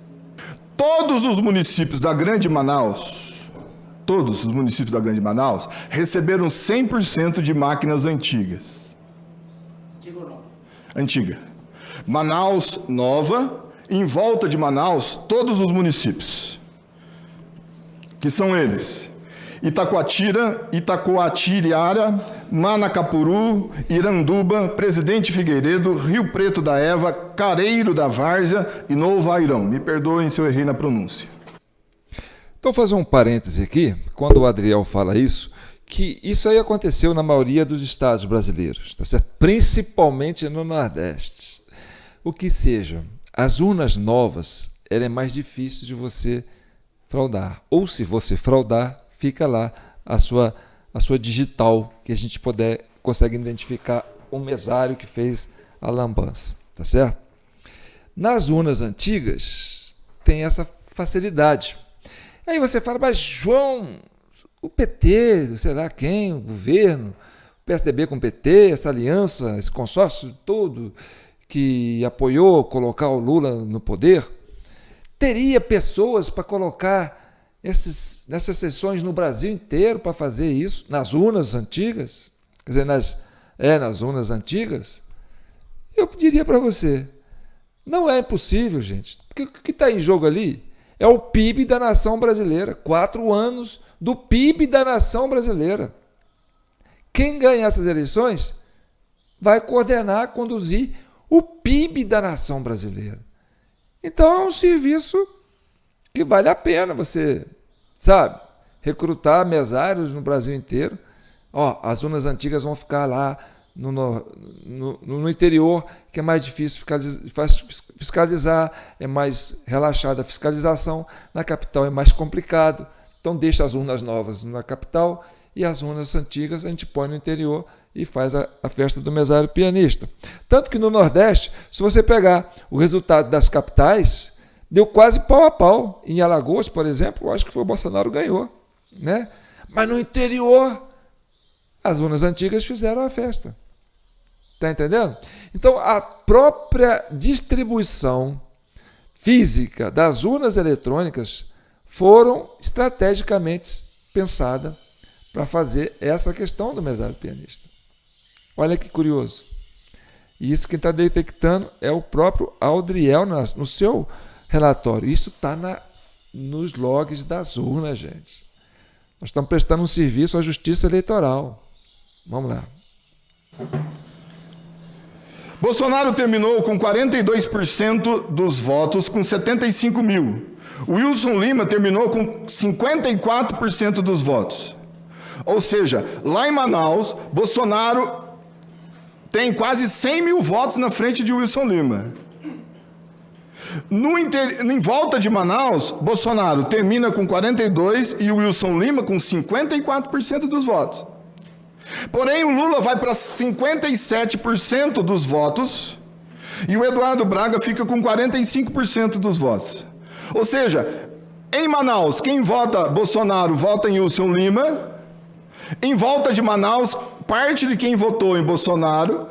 Todos os municípios da Grande Manaus, todos os municípios da Grande Manaus, receberam 100% de máquinas antigas. Digo não. Antiga. Manaus nova, em volta de Manaus, todos os municípios, que são eles: Itacoatira, Itacoatiriara, Manacapuru, Iranduba, Presidente Figueiredo, Rio Preto da Eva, Careiro da Várzea e Novo Airão. Me perdoem se eu errei na pronúncia. Então, fazer um parêntese aqui, quando o Adriel fala isso, que isso aí aconteceu na maioria dos estados brasileiros, tá certo? Principalmente no Nordeste. O que seja, as urnas novas, ela é mais difícil de você fraudar. Ou se você fraudar, fica lá a sua digital, que a gente consegue identificar o mesário que fez a lambança, tá certo? Nas urnas antigas, tem essa facilidade. Aí você fala: mas João, o PT, sei lá quem, o governo, o PSDB com o PT, essa aliança, esse consórcio todo que apoiou colocar o Lula no poder, teria pessoas para colocar nessas sessões no Brasil inteiro para fazer isso, nas urnas antigas? Quer dizer, nas urnas antigas? Eu diria para você, não é impossível, gente, porque o que está em jogo ali é o PIB da nação brasileira. 4 anos do PIB da nação brasileira. Quem ganha essas eleições vai coordenar, conduzir o PIB da nação brasileira. Então é um serviço que vale a pena você, sabe, recrutar mesários no Brasil inteiro. As urnas antigas vão ficar lá no interior, que é mais difícil fiscalizar, é mais relaxada a fiscalização. Na capital é mais complicado. Então deixa as urnas novas na capital e as urnas antigas a gente põe no interior e faz a festa do mesário pianista. Tanto que no Nordeste, se você pegar o resultado das capitais, deu quase pau a pau. Em Alagoas, por exemplo, eu acho que foi o Bolsonaro ganhou, né? Mas no interior, as urnas antigas fizeram a festa. Está entendendo? Então, a própria distribuição física das urnas eletrônicas foram estrategicamente pensadas para fazer essa questão do mesário pianista. Olha que curioso. E isso quem está detectando é o próprio Aldriel no seu relatório. Isso está nos logs das urnas, gente. Nós estamos prestando um serviço à Justiça Eleitoral. Vamos lá. Bolsonaro terminou com 42% dos votos, com 75 mil. Wilson Lima terminou com 54% dos votos. Ou seja, lá em Manaus, Bolsonaro tem quase 100 mil votos na frente de Wilson Lima. Em volta de Manaus, Bolsonaro termina com 42% e o Wilson Lima com 54% dos votos. Porém, o Lula vai para 57% dos votos e o Eduardo Braga fica com 45% dos votos. Ou seja, em Manaus, quem vota Bolsonaro vota em Wilson Lima. Em volta de Manaus, parte de quem votou em Bolsonaro,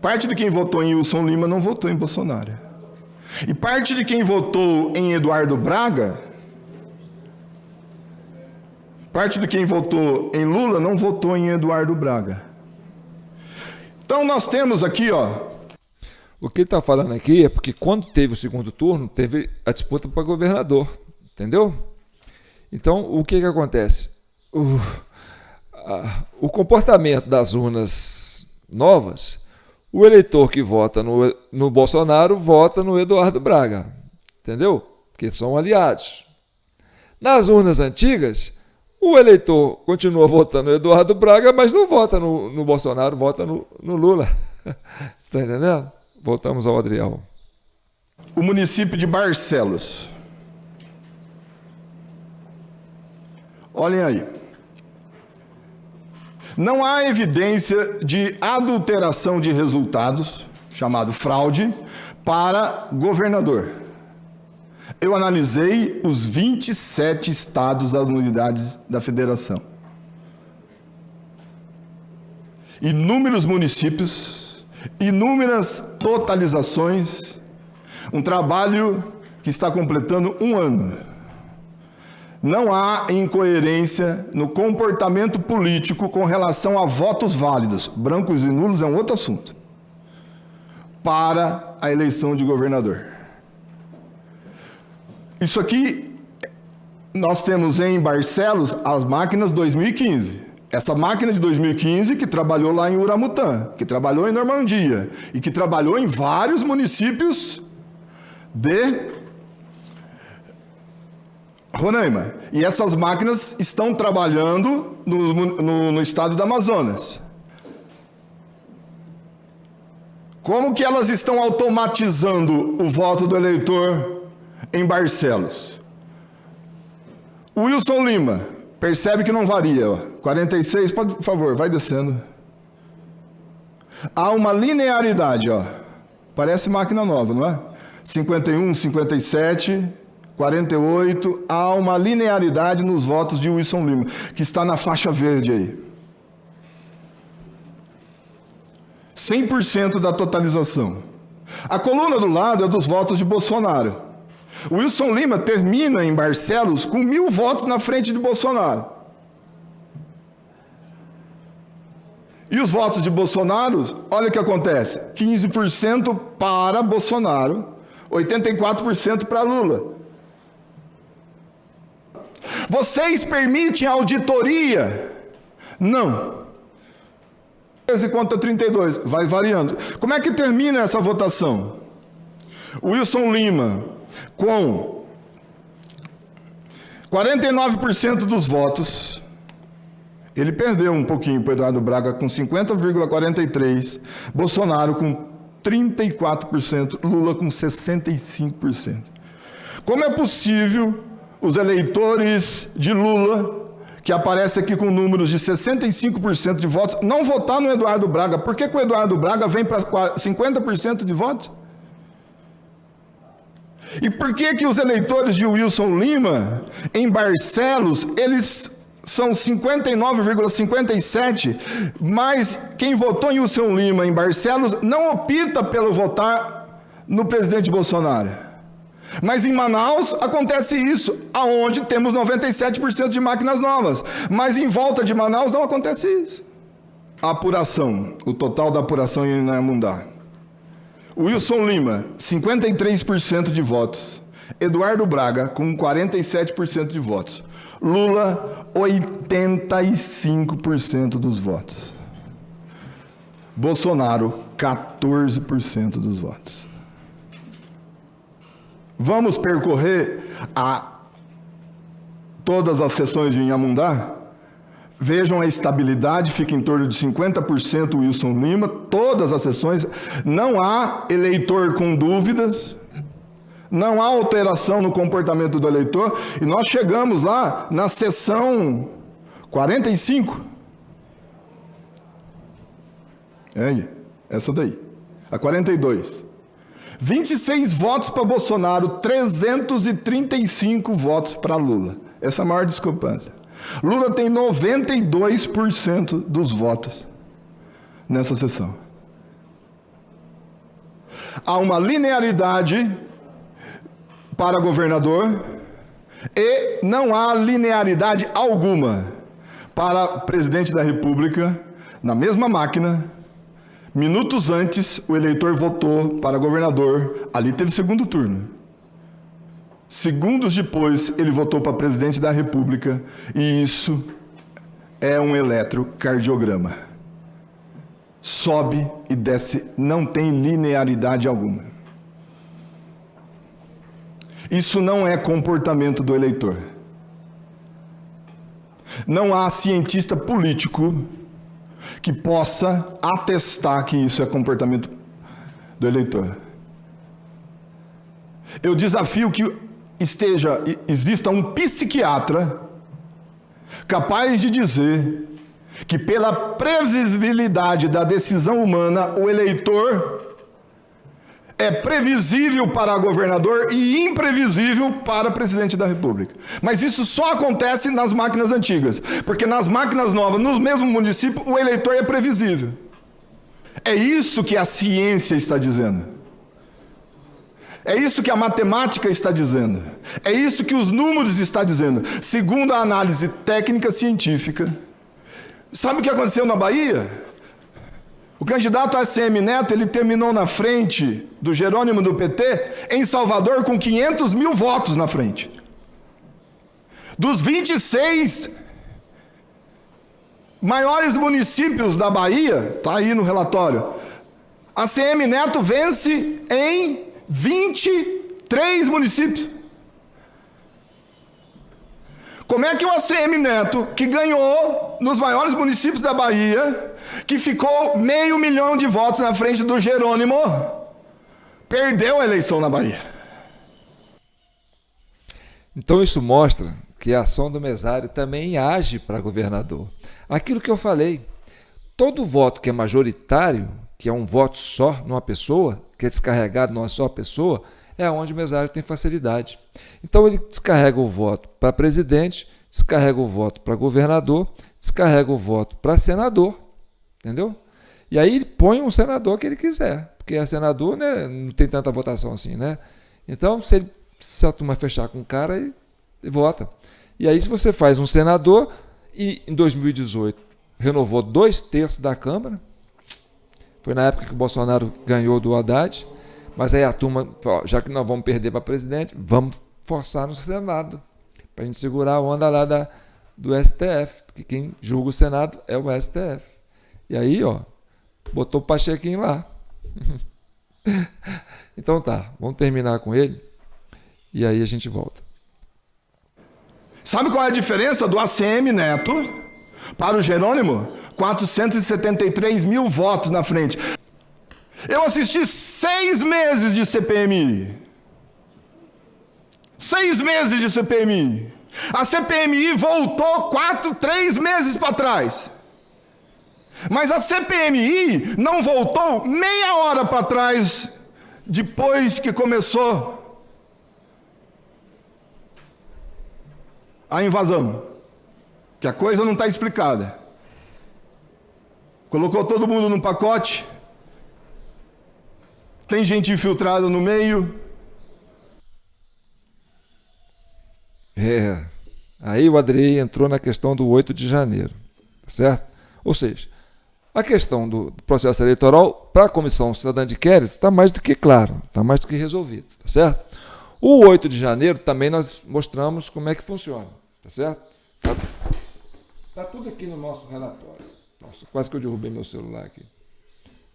parte de quem votou em Wilson Lima não votou em Bolsonaro. E parte de quem votou em Eduardo Braga, parte de quem votou em Lula não votou em Eduardo Braga. Então nós temos aqui, O que ele está falando aqui é porque quando teve o segundo turno, teve a disputa para governador, entendeu? Então, o que acontece? O comportamento das urnas novas, o eleitor que vota no Bolsonaro vota no Eduardo Braga, entendeu? Porque são aliados. Nas urnas antigas, o eleitor continua votando no Eduardo Braga, mas não vota no Bolsonaro, vota no Lula. Você está entendendo? Voltamos ao Adriel. O município de Barcelos. Olhem aí. Não há evidência de adulteração de resultados, chamado fraude, para governador. Eu analisei os 27 estados das unidades da federação. Inúmeros municípios, inúmeras totalizações, um trabalho que está completando 1 ano. Não há incoerência no comportamento político com relação a votos válidos, brancos e nulos é um outro assunto, para a eleição de governador. Isso aqui, nós temos em Barcelos as máquinas 2015. Essa máquina de 2015 que trabalhou lá em Uramutã, que trabalhou em Normandia e que trabalhou em vários municípios de Roraima. E essas máquinas estão trabalhando no estado do Amazonas. Como que elas estão automatizando o voto do eleitor em Barcelos? O Wilson Lima, percebe que não varia, 46, pode, por favor, vai descendo. Há uma linearidade, parece máquina nova, não é? 51, 57... 48, há uma linearidade nos votos de Wilson Lima, que está na faixa verde aí. 100% da totalização. A coluna do lado é dos votos de Bolsonaro. O Wilson Lima termina em Barcelos com 1.000 votos na frente de Bolsonaro. E os votos de Bolsonaro, olha o que acontece, 15% para Bolsonaro, 84% para Lula. Vocês permitem auditoria? Não. 13 contra 32, vai variando. Como é que termina essa votação? Wilson Lima, com 49% dos votos, ele perdeu um pouquinho para o Eduardo Braga com 50,43%, Bolsonaro com 34%, Lula com 65%. Como é possível os eleitores de Lula, que aparece aqui com números de 65% de votos, não votar no Eduardo Braga? Por que o Eduardo Braga vem para 50% de votos? E por que os eleitores de Wilson Lima, em Barcelos, eles são 59,57%, mas quem votou em Wilson Lima, em Barcelos, não opta pelo votar no presidente Bolsonaro. Mas em Manaus acontece isso, aonde temos 97% de máquinas novas. Mas em volta de Manaus não acontece isso. A apuração, o total da apuração em Inhamundá. Wilson Lima, 53% de votos. Eduardo Braga, com 47% de votos. Lula, 85% dos votos. Bolsonaro, 14% dos votos. Vamos percorrer todas as sessões de Inhamundá? Vejam a estabilidade, fica em torno de 50% Wilson Lima, todas as sessões, não há eleitor com dúvidas, não há alteração no comportamento do eleitor, e nós chegamos lá na sessão 45. Essa daí, a 42. 26 votos para Bolsonaro, 335 votos para Lula. Essa é a maior discrepância. Lula tem 92% dos votos nessa sessão. Há uma linearidade para governador e não há linearidade alguma para presidente da República. Na mesma máquina, minutos antes, o eleitor votou para governador, ali teve segundo turno. Segundos depois, ele votou para presidente da República, e isso é um eletrocardiograma. Sobe e desce, não tem linearidade alguma. Isso não é comportamento do eleitor. Não há cientista político que possa atestar que isso é comportamento do eleitor. Eu desafio que exista um psiquiatra capaz de dizer que pela previsibilidade da decisão humana, o eleitor é previsível para governador e imprevisível para presidente da República. Mas isso só acontece nas máquinas antigas, porque nas máquinas novas, no mesmo município, o eleitor é previsível. É isso que a ciência está dizendo. É isso que a matemática está dizendo. É isso que os números estão dizendo. Segundo a análise técnica científica. Sabe o que aconteceu na Bahia? O candidato ACM Neto, ele terminou na frente do Jerônimo do PT, em Salvador, com 500 mil votos na frente. Dos 26 maiores municípios da Bahia, está aí no relatório, ACM Neto vence em 23 municípios. Como é que o ACM Neto, que ganhou nos maiores municípios da Bahia, que ficou 500 mil de votos na frente do Jerônimo, perdeu a eleição na Bahia? Então isso mostra que a ação do mesário também age para governador. Aquilo que eu falei, todo voto que é majoritário, que é um voto só numa pessoa, que é descarregado numa só pessoa, é onde o mesário tem facilidade. Então ele descarrega o voto para presidente, descarrega o voto para governador, descarrega o voto para senador, entendeu? E aí ele põe um senador que ele quiser, porque a senador, né, não tem tanta votação assim, né? Então se a turma fechar com o cara, ele vota. E aí se você faz um senador e em 2018 renovou 2/3 da Câmara, foi na época que o Bolsonaro ganhou do Haddad, Mas aí a turma, já que nós vamos perder para presidente, vamos forçar no Senado, para a gente segurar a onda lá do STF, porque quem julga o Senado é o STF. E aí, botou o Pachequinho lá. Então tá, vamos terminar com ele e aí a gente volta. Sabe qual é a diferença do ACM Neto para o Jerônimo? 473 mil votos na frente. Eu assisti 6 meses de CPMI. 6 meses de CPMI. A CPMI voltou 3 meses para trás. Mas a CPMI não voltou meia hora para trás depois que começou a invasão. Que a coisa não está explicada. Colocou todo mundo num pacote. Tem gente infiltrada no meio. Aí o Adriei entrou na questão do 8 de janeiro, certo? Ou seja, a questão do processo eleitoral para a Comissão Cidadã de Inquérito está mais do que claro, está mais do que resolvido, tá certo? O 8 de janeiro também nós mostramos como é que funciona, tá certo? Está tudo aqui no nosso relatório. Nossa, quase que eu derrubei meu celular aqui.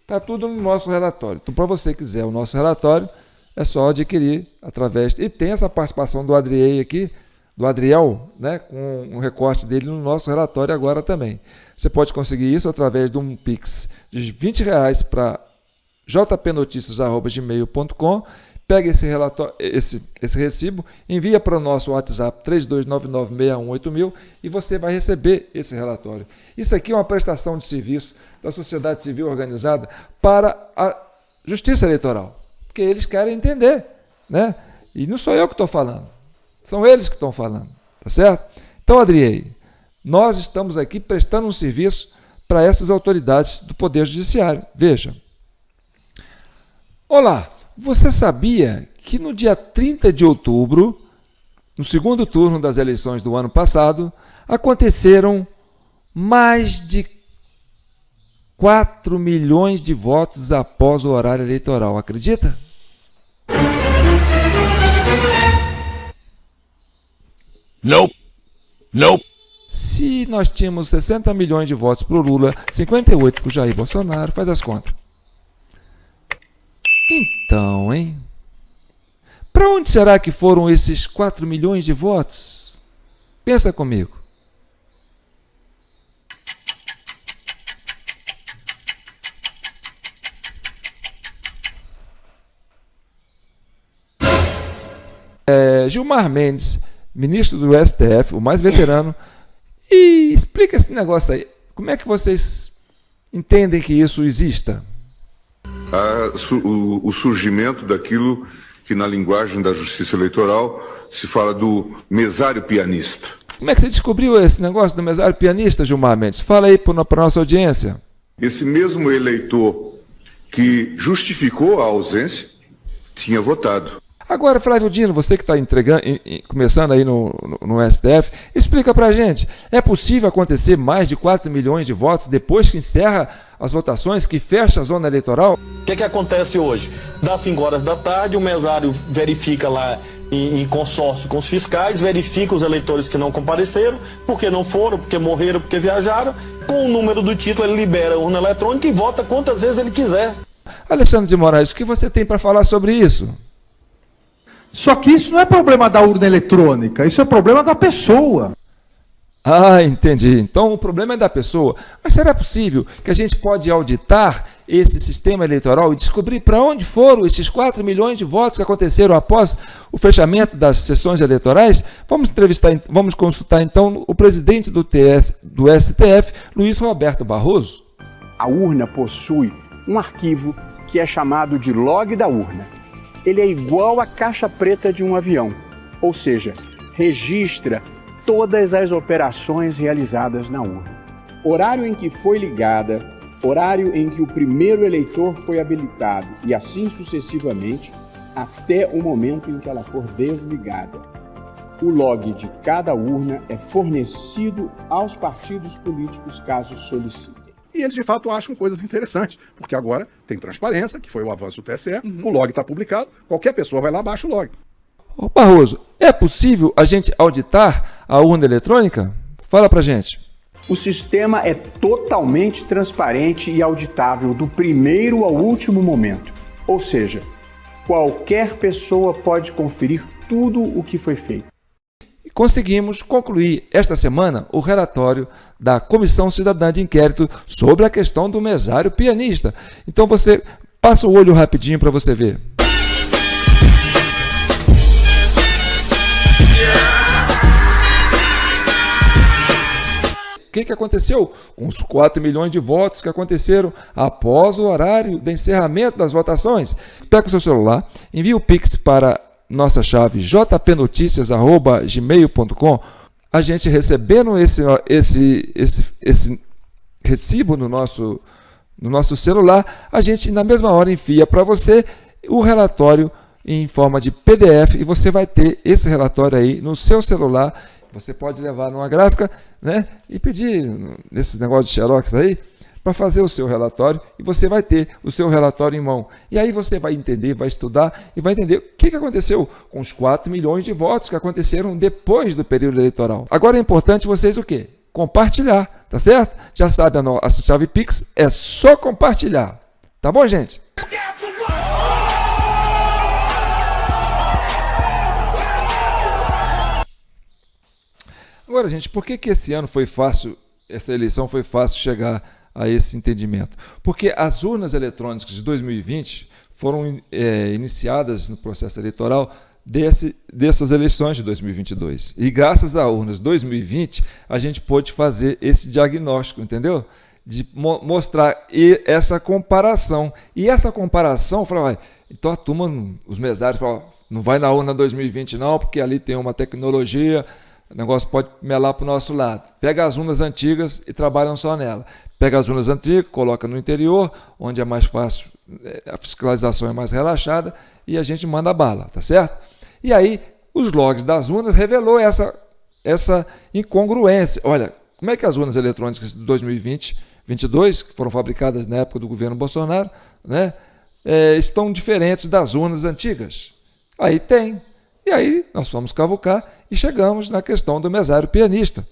Está tudo no nosso relatório. Então, para você que quiser o nosso relatório, é só adquirir através... E tem essa participação do Adriei aqui, do Adriel, né, com um recorte dele no nosso relatório agora também. Você pode conseguir isso através de um Pix de R$20 para jpnoticias@gmail.com. Pega esse relatório, esse recibo, envia para o nosso WhatsApp 3299618000 e você vai receber esse relatório. Isso aqui é uma prestação de serviço da sociedade civil organizada para a justiça eleitoral, porque eles querem entender, né? E não sou eu que estou falando, são eles que estão falando, tá certo? Então, Adriei, nós estamos aqui prestando um serviço para essas autoridades do Poder Judiciário. Veja. Olá, você sabia que no dia 30 de outubro, no segundo turno das eleições do ano passado, aconteceram mais de 4 milhões de votos após o horário eleitoral, acredita? Nope. Se nós tínhamos 60 milhões de votos para o Lula, 58 para o Jair Bolsonaro, faz as contas. Então, hein? Para onde será que foram esses 4 milhões de votos? Pensa comigo. Gilmar Mendes, ministro do STF, o mais veterano, e explica esse negócio aí. Como é que vocês entendem que isso exista? O surgimento daquilo que na linguagem da justiça eleitoral se fala do mesário pianista. Como é que você descobriu esse negócio do mesário pianista, Gilmar Mendes? Fala aí para a nossa audiência. Esse mesmo eleitor que justificou a ausência tinha votado. Agora, Flávio Dino, você que está começando aí no STF, explica para a gente, é possível acontecer mais de 4 milhões de votos depois que encerra as votações, que fecha a zona eleitoral? O que acontece hoje? Das 5 horas da tarde, o mesário verifica lá em consórcio com os fiscais, verifica os eleitores que não compareceram, porque não foram, porque morreram, porque viajaram. Com o número do título, ele libera a urna eletrônica e vota quantas vezes ele quiser. Alexandre de Moraes, o que você tem para falar sobre isso? Só que isso não é problema da urna eletrônica, isso é problema da pessoa. Ah, entendi. Então o problema é da pessoa. Mas será possível que a gente pode auditar esse sistema eleitoral e descobrir para onde foram esses 4 milhões de votos que aconteceram após o fechamento das sessões eleitorais? Vamos consultar então o presidente do STF, Luiz Roberto Barroso. A urna possui um arquivo que é chamado de log da urna. Ele é igual à caixa preta de um avião, ou seja, registra todas as operações realizadas na urna. Horário em que foi ligada, horário em que o primeiro eleitor foi habilitado e assim sucessivamente até o momento em que ela for desligada. O log de cada urna é fornecido aos partidos políticos caso solicitem. e eles de fato acham coisas interessantes, porque agora tem transparência, que foi o avanço do TSE, o log está publicado, qualquer pessoa vai lá, baixa o log. Ô Barroso, é possível a gente auditar a urna eletrônica? Fala pra gente. O sistema é totalmente transparente e auditável do primeiro ao último momento. Ou seja, qualquer pessoa pode conferir tudo o que foi feito. Conseguimos concluir esta semana o relatório da Comissão Cidadã de Inquérito sobre a questão do mesário pianista. Então você passa o olho rapidinho para você ver. O que aconteceu com os 4 milhões de votos que aconteceram após o horário de encerramento das votações? Pega o seu celular, envia o Pix para nossa chave jpnoticias@gmail.com. A gente recebendo esse recibo no nosso celular, a gente na mesma hora envia para você o relatório em forma de PDF e você vai ter esse relatório aí no seu celular. Você pode levar numa gráfica, né, e pedir nesses negócios de xerox aí para fazer o seu relatório e você vai ter o seu relatório em mão. E aí você vai entender, vai estudar e vai entender o que aconteceu com os 4 milhões de votos que aconteceram depois do período eleitoral. Agora é importante vocês o quê? Compartilhar, tá certo? Já sabe a chave Pix, é só compartilhar. Tá bom, gente? Agora, gente, por que esse ano foi fácil, essa eleição foi fácil chegar a esse entendimento? Porque as urnas eletrônicas de 2020 foram iniciadas no processo eleitoral dessas eleições de 2022. E graças às urnas 2020, a gente pôde fazer esse diagnóstico, entendeu? De mostrar essa comparação. E essa comparação, então a turma, os mesários falaram, não vai na urna 2020 não, porque ali tem uma tecnologia, o negócio pode melar para o nosso lado. Pega as urnas antigas e trabalham só nela. Pega as urnas antigas, coloca no interior, onde é mais fácil, a fiscalização é mais relaxada e a gente manda a bala, tá certo? E aí, os logs das urnas revelou essa incongruência. Olha, como é que as urnas eletrônicas de 2022, que foram fabricadas na época do governo Bolsonaro, né, estão diferentes das urnas antigas? Aí tem. E aí nós fomos cavucar e chegamos na questão do mesário pianista,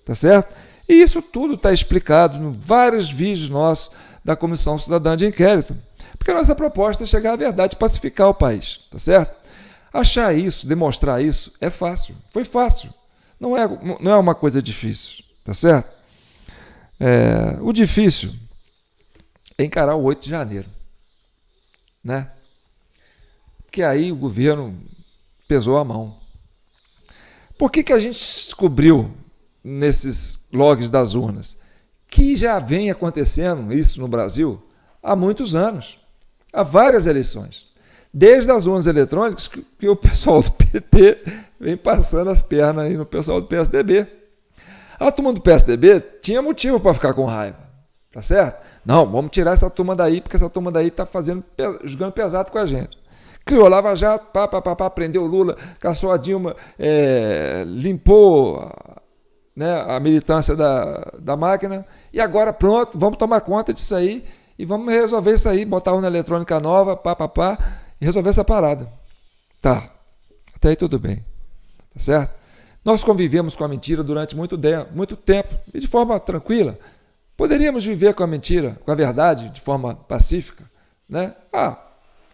tá certo? E isso tudo está explicado em vários vídeos nossos da Comissão Cidadã de Inquérito, porque a nossa proposta é chegar à verdade, pacificar o país, tá certo? Achar isso, demonstrar isso é fácil, foi fácil, não é uma coisa difícil, tá certo? O difícil é encarar o 8 de janeiro, né? Porque aí o governo pesou a mão. Por que a gente descobriu nesses logs das urnas que já vem acontecendo isso no Brasil há muitos anos, há várias eleições, desde as urnas eletrônicas que o pessoal do PT vem passando as pernas aí no pessoal do PSDB. A turma do PSDB tinha motivo para ficar com raiva, tá certo? Não, vamos tirar essa turma daí, porque essa turma daí está jogando pesado com a gente. Criou Lava Jato, prendeu o Lula, caçou a Dilma, limpou, né, a militância da máquina, e agora pronto, vamos tomar conta disso aí e vamos resolver isso aí, botar uma eletrônica nova, e resolver essa parada. Tá, até aí tudo bem, tá certo? Nós convivemos com a mentira durante muito tempo e de forma tranquila. Poderíamos viver com a mentira, com a verdade, de forma pacífica, né?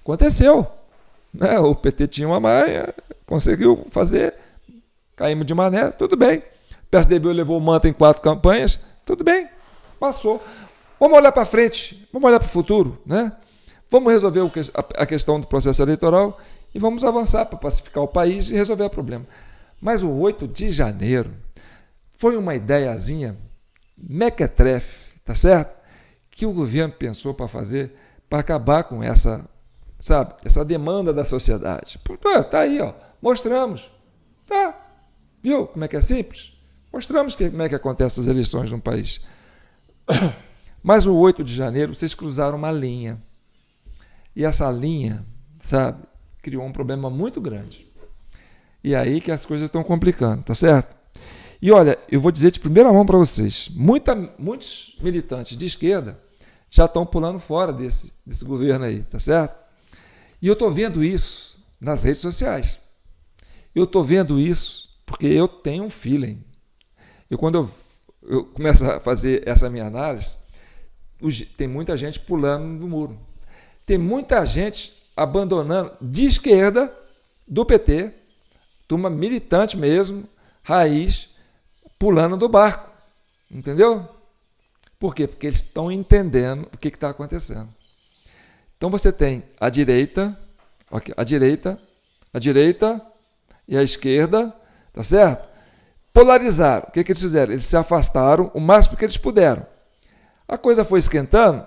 Aconteceu. Né? O PT tinha uma maia, conseguiu fazer, caímos de mané, tudo bem. O PSDB levou o manto em 4 campanhas, tudo bem, passou. Vamos olhar para frente, vamos olhar para o futuro, né? Vamos resolver a questão do processo eleitoral e vamos avançar para pacificar o país e resolver o problema. Mas o 8 de janeiro foi uma ideiazinha mequetrefe, tá certo? Que o governo pensou para fazer, para acabar com essa demanda da sociedade. Tá aí, ó, mostramos. Tá, viu como é que é simples? Mostramos como é que acontecem as eleições no país. Mas o 8 de janeiro, vocês cruzaram uma linha. E essa linha, criou um problema muito grande. E aí que as coisas estão complicando, tá certo? E olha, eu vou dizer de primeira mão para vocês, muitos militantes de esquerda já estão pulando fora desse governo aí, tá certo? E eu estou vendo isso nas redes sociais. Eu estou vendo isso porque eu tenho um feeling. Quando eu começo a fazer essa minha análise, tem muita gente pulando do muro. Tem muita gente abandonando de esquerda, do PT, turma militante mesmo, raiz, pulando do barco. Entendeu? Por quê? Porque eles estão entendendo o que está acontecendo. Então você tem a direita e a esquerda, tá certo? Polarizaram. O que eles fizeram? Eles se afastaram o máximo que eles puderam. A coisa foi esquentando,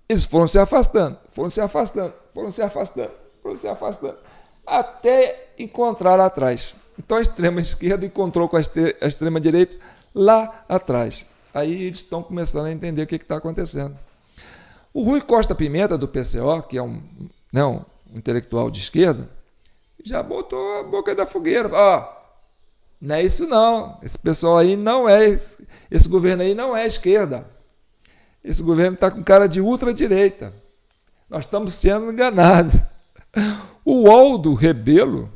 eles foram se afastando, até encontrar lá atrás. Então a extrema esquerda encontrou com a extrema direita lá atrás. Aí eles estão começando a entender o que está acontecendo. O Rui Costa Pimenta, do PCO, que é um intelectual de esquerda, já botou a boca da fogueira. Não é isso não. Esse pessoal aí não é... Esse governo aí não é esquerda. Esse governo está com cara de ultradireita. Nós estamos sendo enganados. O Aldo Rebelo,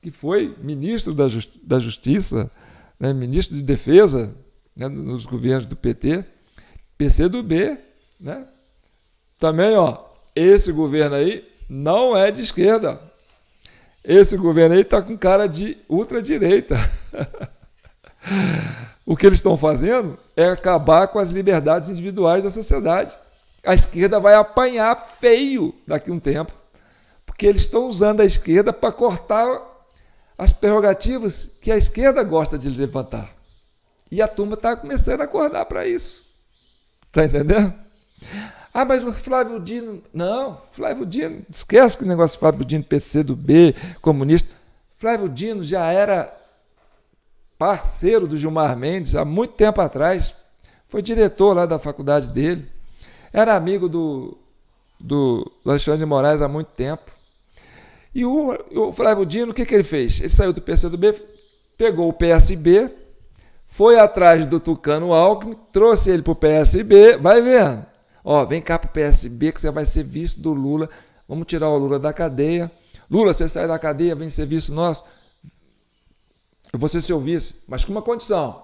que foi ministro da Justiça, né, ministro de Defesa, né, nos governos do PT, PCdoB, né? Também, esse governo aí não é de esquerda. Esse governo aí está com cara de ultradireita. O que eles estão fazendo é acabar com as liberdades individuais da sociedade. A esquerda vai apanhar feio daqui a um tempo, porque eles estão usando a esquerda para cortar as prerrogativas que a esquerda gosta de levantar. E a turma está começando a acordar para isso. Está entendendo? Mas o Flávio Dino... Não, Flávio Dino... Esquece que o negócio de Flávio Dino, PCdoB, comunista. Flávio Dino já era parceiro do Gilmar Mendes há muito tempo atrás. Foi diretor lá da faculdade dele. Era amigo do Alexandre de Moraes há muito tempo. E o Flávio Dino, o que ele fez? Ele saiu do PCdoB, pegou o PSB, foi atrás do Tucano Alckmin, trouxe ele para o PSB, vai vendo. Vem cá para o PSB que você vai ser vice do Lula. Vamos tirar o Lula da cadeia. Lula, você sai da cadeia, vem ser vice nosso. Eu vou ser seu vice, mas com uma condição.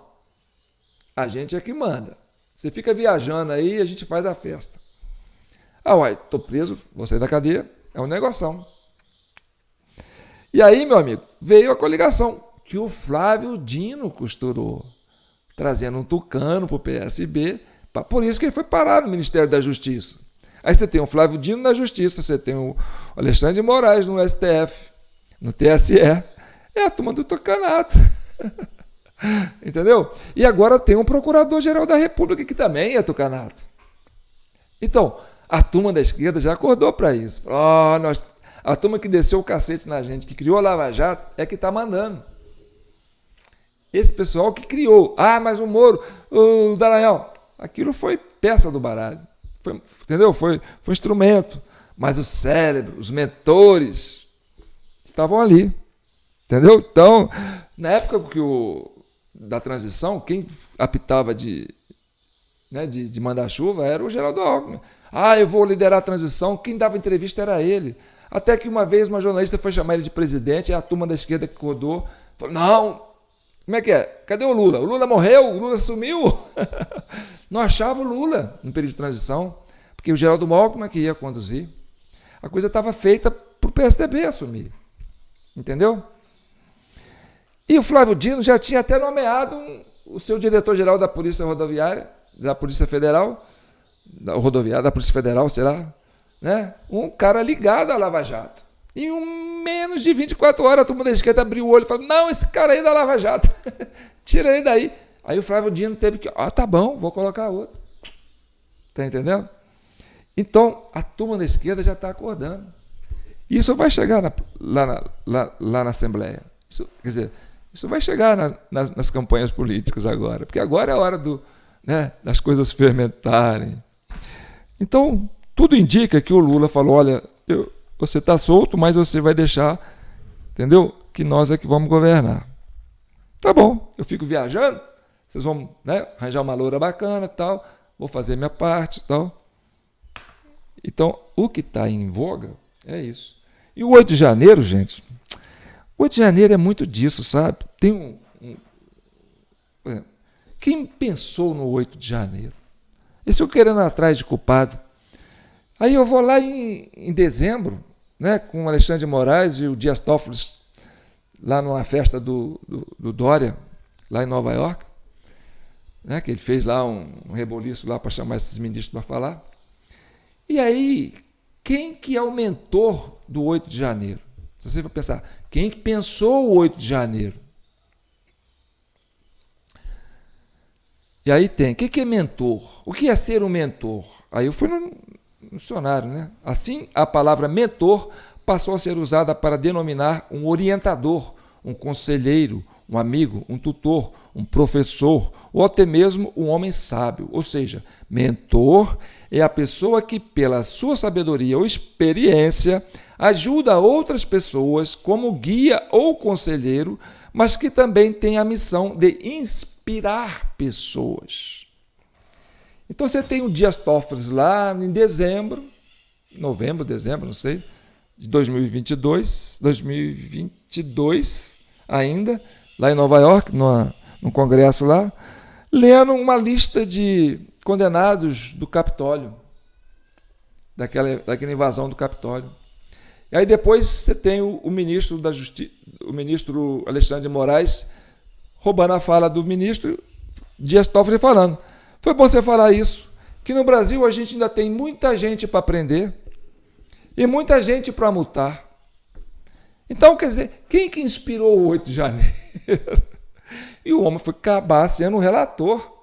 A gente é que manda. Você fica viajando aí e a gente faz a festa. Tô preso, vou sair da cadeia. É um negoção. E aí, meu amigo, veio a coligação que o Flávio Dino costurou, trazendo um tucano para o PSB. Por isso que ele foi parar no Ministério da Justiça. Aí você tem o Flávio Dino na Justiça, você tem o Alexandre de Moraes no STF, no TSE. É a turma do tucanato. Entendeu? E agora tem um Procurador-Geral da República que também é tucanato. Então, a turma da esquerda já acordou para isso. A turma que desceu o cacete na gente, que criou a Lava Jato, é que está mandando. Esse pessoal que criou. Mas o Moro, o Dallagnol, aquilo foi peça do baralho. Entendeu? Foi instrumento. Mas o cérebro, os mentores, estavam ali. Entendeu? Então, na época da transição, quem apitava de mandar chuva era o Geraldo Alckmin. Eu vou liderar a transição. Quem dava entrevista era ele. Até que uma vez uma jornalista foi chamar ele de presidente, e a turma da esquerda que rodou falou: não, como é que é? Cadê o Lula? O Lula morreu? O Lula sumiu? Não achava o Lula no período de transição, porque o Geraldo Alckmin que ia conduzir. A coisa estava feita para o PSDB assumir. Entendeu? E o Flávio Dino já tinha até nomeado o seu diretor-geral da Polícia Rodoviária, da Polícia Federal, da Polícia Federal, sei lá, né? Um cara ligado à Lava Jato. Em menos de 24 horas, a turma da esquerda abriu o olho e falou: não, esse cara aí é da Lava Jato. Tira ele daí. Aí o Flávio Dino teve que... tá bom, vou colocar outro. Tá entendendo? Então, a turma da esquerda já está acordando. Isso vai chegar lá na Assembleia. Isso vai chegar nas campanhas políticas agora. Porque agora é a hora das coisas fermentarem. Então, tudo indica que o Lula falou: olha, você está solto, mas você vai deixar, entendeu? Que nós é que vamos governar. Tá bom, eu fico viajando, vocês vão, né, arranjar uma loura bacana e tal, vou fazer minha parte e tal. Então, o que está em voga é isso. E o 8 de janeiro, gente, o 8 de janeiro é muito disso, sabe? Tem quem pensou no 8 de janeiro? Esse eu querendo atrás de culpado. Aí eu vou lá em dezembro, né, com o Alexandre de Moraes e o Dias Toffoli, lá numa festa do Dória, lá em Nova York, né, que ele fez lá um reboliço lá para chamar esses ministros para falar. E aí, quem que é o mentor do 8 de janeiro? Se você for pensar, quem que pensou o 8 de janeiro? E aí tem, o que é mentor? O que é ser um mentor? Aí eu fui no dicionário, né? Assim, a palavra mentor passou a ser usada para denominar um orientador, um conselheiro, um amigo, um tutor, um professor, ou até mesmo um homem sábio. Ou seja, mentor é a pessoa que, pela sua sabedoria ou experiência, ajuda outras pessoas como guia ou conselheiro, mas que também tem a missão de inspirar pessoas. Então você tem o Dias Toffoli lá em novembro, dezembro, não sei, de 2022 ainda, lá em Nova York, num congresso lá, lendo uma lista de condenados do Capitólio, daquela invasão do Capitólio. E aí depois você tem o ministro da Justiça, o ministro Alexandre de Moraes, roubando a fala do ministro Dias Toffoli falando. Foi bom você falar isso, que no Brasil a gente ainda tem muita gente para prender e muita gente para multar. Então, quer dizer, quem que inspirou o 8 de janeiro? E o homem foi acabar sendo o relator,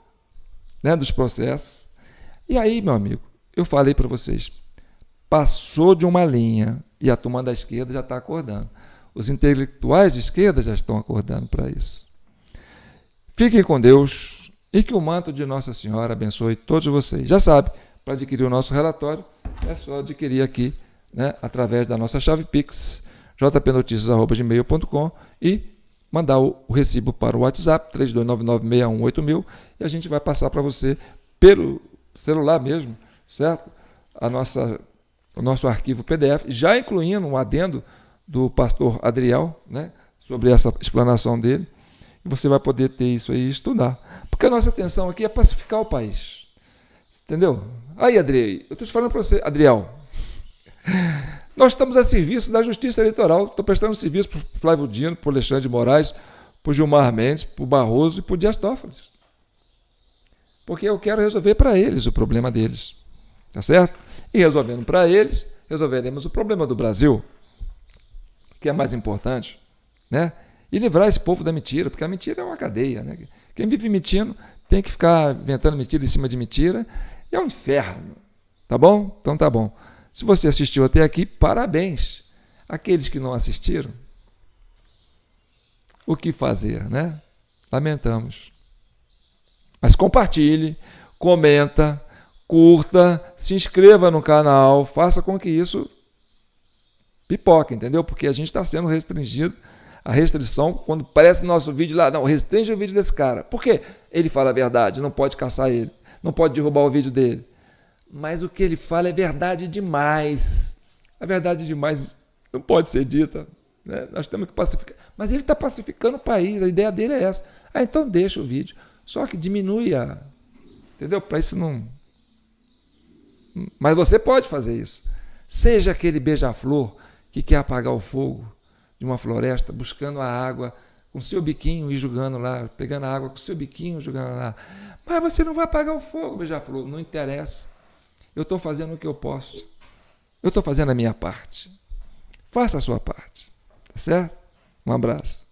né, dos processos. E aí, meu amigo, eu falei para vocês, passou de uma linha e a turma da esquerda já está acordando. Os intelectuais de esquerda já estão acordando para isso. Fiquem com Deus e que o manto de Nossa Senhora abençoe todos vocês. Já sabe, para adquirir o nosso relatório, é só adquirir aqui, né, através da nossa chave Pix, jpnoticias@gmail.com, e mandar o recibo para o WhatsApp, 3299618000, e a gente vai passar para você pelo celular mesmo, certo? O nosso arquivo PDF, já incluindo um adendo do pastor Adriel, né, sobre essa explanação dele, e você vai poder ter isso aí e estudar. Porque a nossa intenção aqui é pacificar o país. Entendeu? Aí, Adriel, eu estou te falando para você, Adriel, nós estamos a serviço da Justiça Eleitoral, estou prestando serviço para o Flávio Dino, para o Alexandre de Moraes, para o Gilmar Mendes, para o Barroso e para o Dias Toffoli. Porque eu quero resolver para eles o problema deles. Tá certo? E resolvendo para eles, resolveremos o problema do Brasil, que é mais importante, né? E livrar esse povo da mentira, porque a mentira é uma cadeia, né? Quem vive mentindo tem que ficar inventando mentira em cima de mentira, e é um inferno. Tá bom? Então tá bom. Se você assistiu até aqui, parabéns. Aqueles que não assistiram, o que fazer, né? Lamentamos. Mas compartilhe, comenta, curta, se inscreva no canal, faça com que isso pipoque, entendeu? Porque a gente está sendo restringido. A restrição, quando aparece no nosso vídeo lá, não, restringe o vídeo desse cara. Por quê? Ele fala a verdade, não pode caçar ele, não pode derrubar o vídeo dele. Mas o que ele fala é verdade demais. A verdade demais não pode ser dita, né? Nós temos que pacificar. Mas ele está pacificando o país, a ideia dele é essa. Ah, então deixa o vídeo. Só que diminui a... Entendeu? Para isso não... Mas você pode fazer isso. Seja aquele beija-flor que quer apagar o fogo de uma floresta, buscando a água com seu biquinho e jogando lá, pegando a água com seu biquinho e jogando lá. Mas você não vai apagar o fogo, beija-flor. Não interessa. Eu estou fazendo o que eu posso. Eu estou fazendo a minha parte. Faça a sua parte. Tá certo? Um abraço.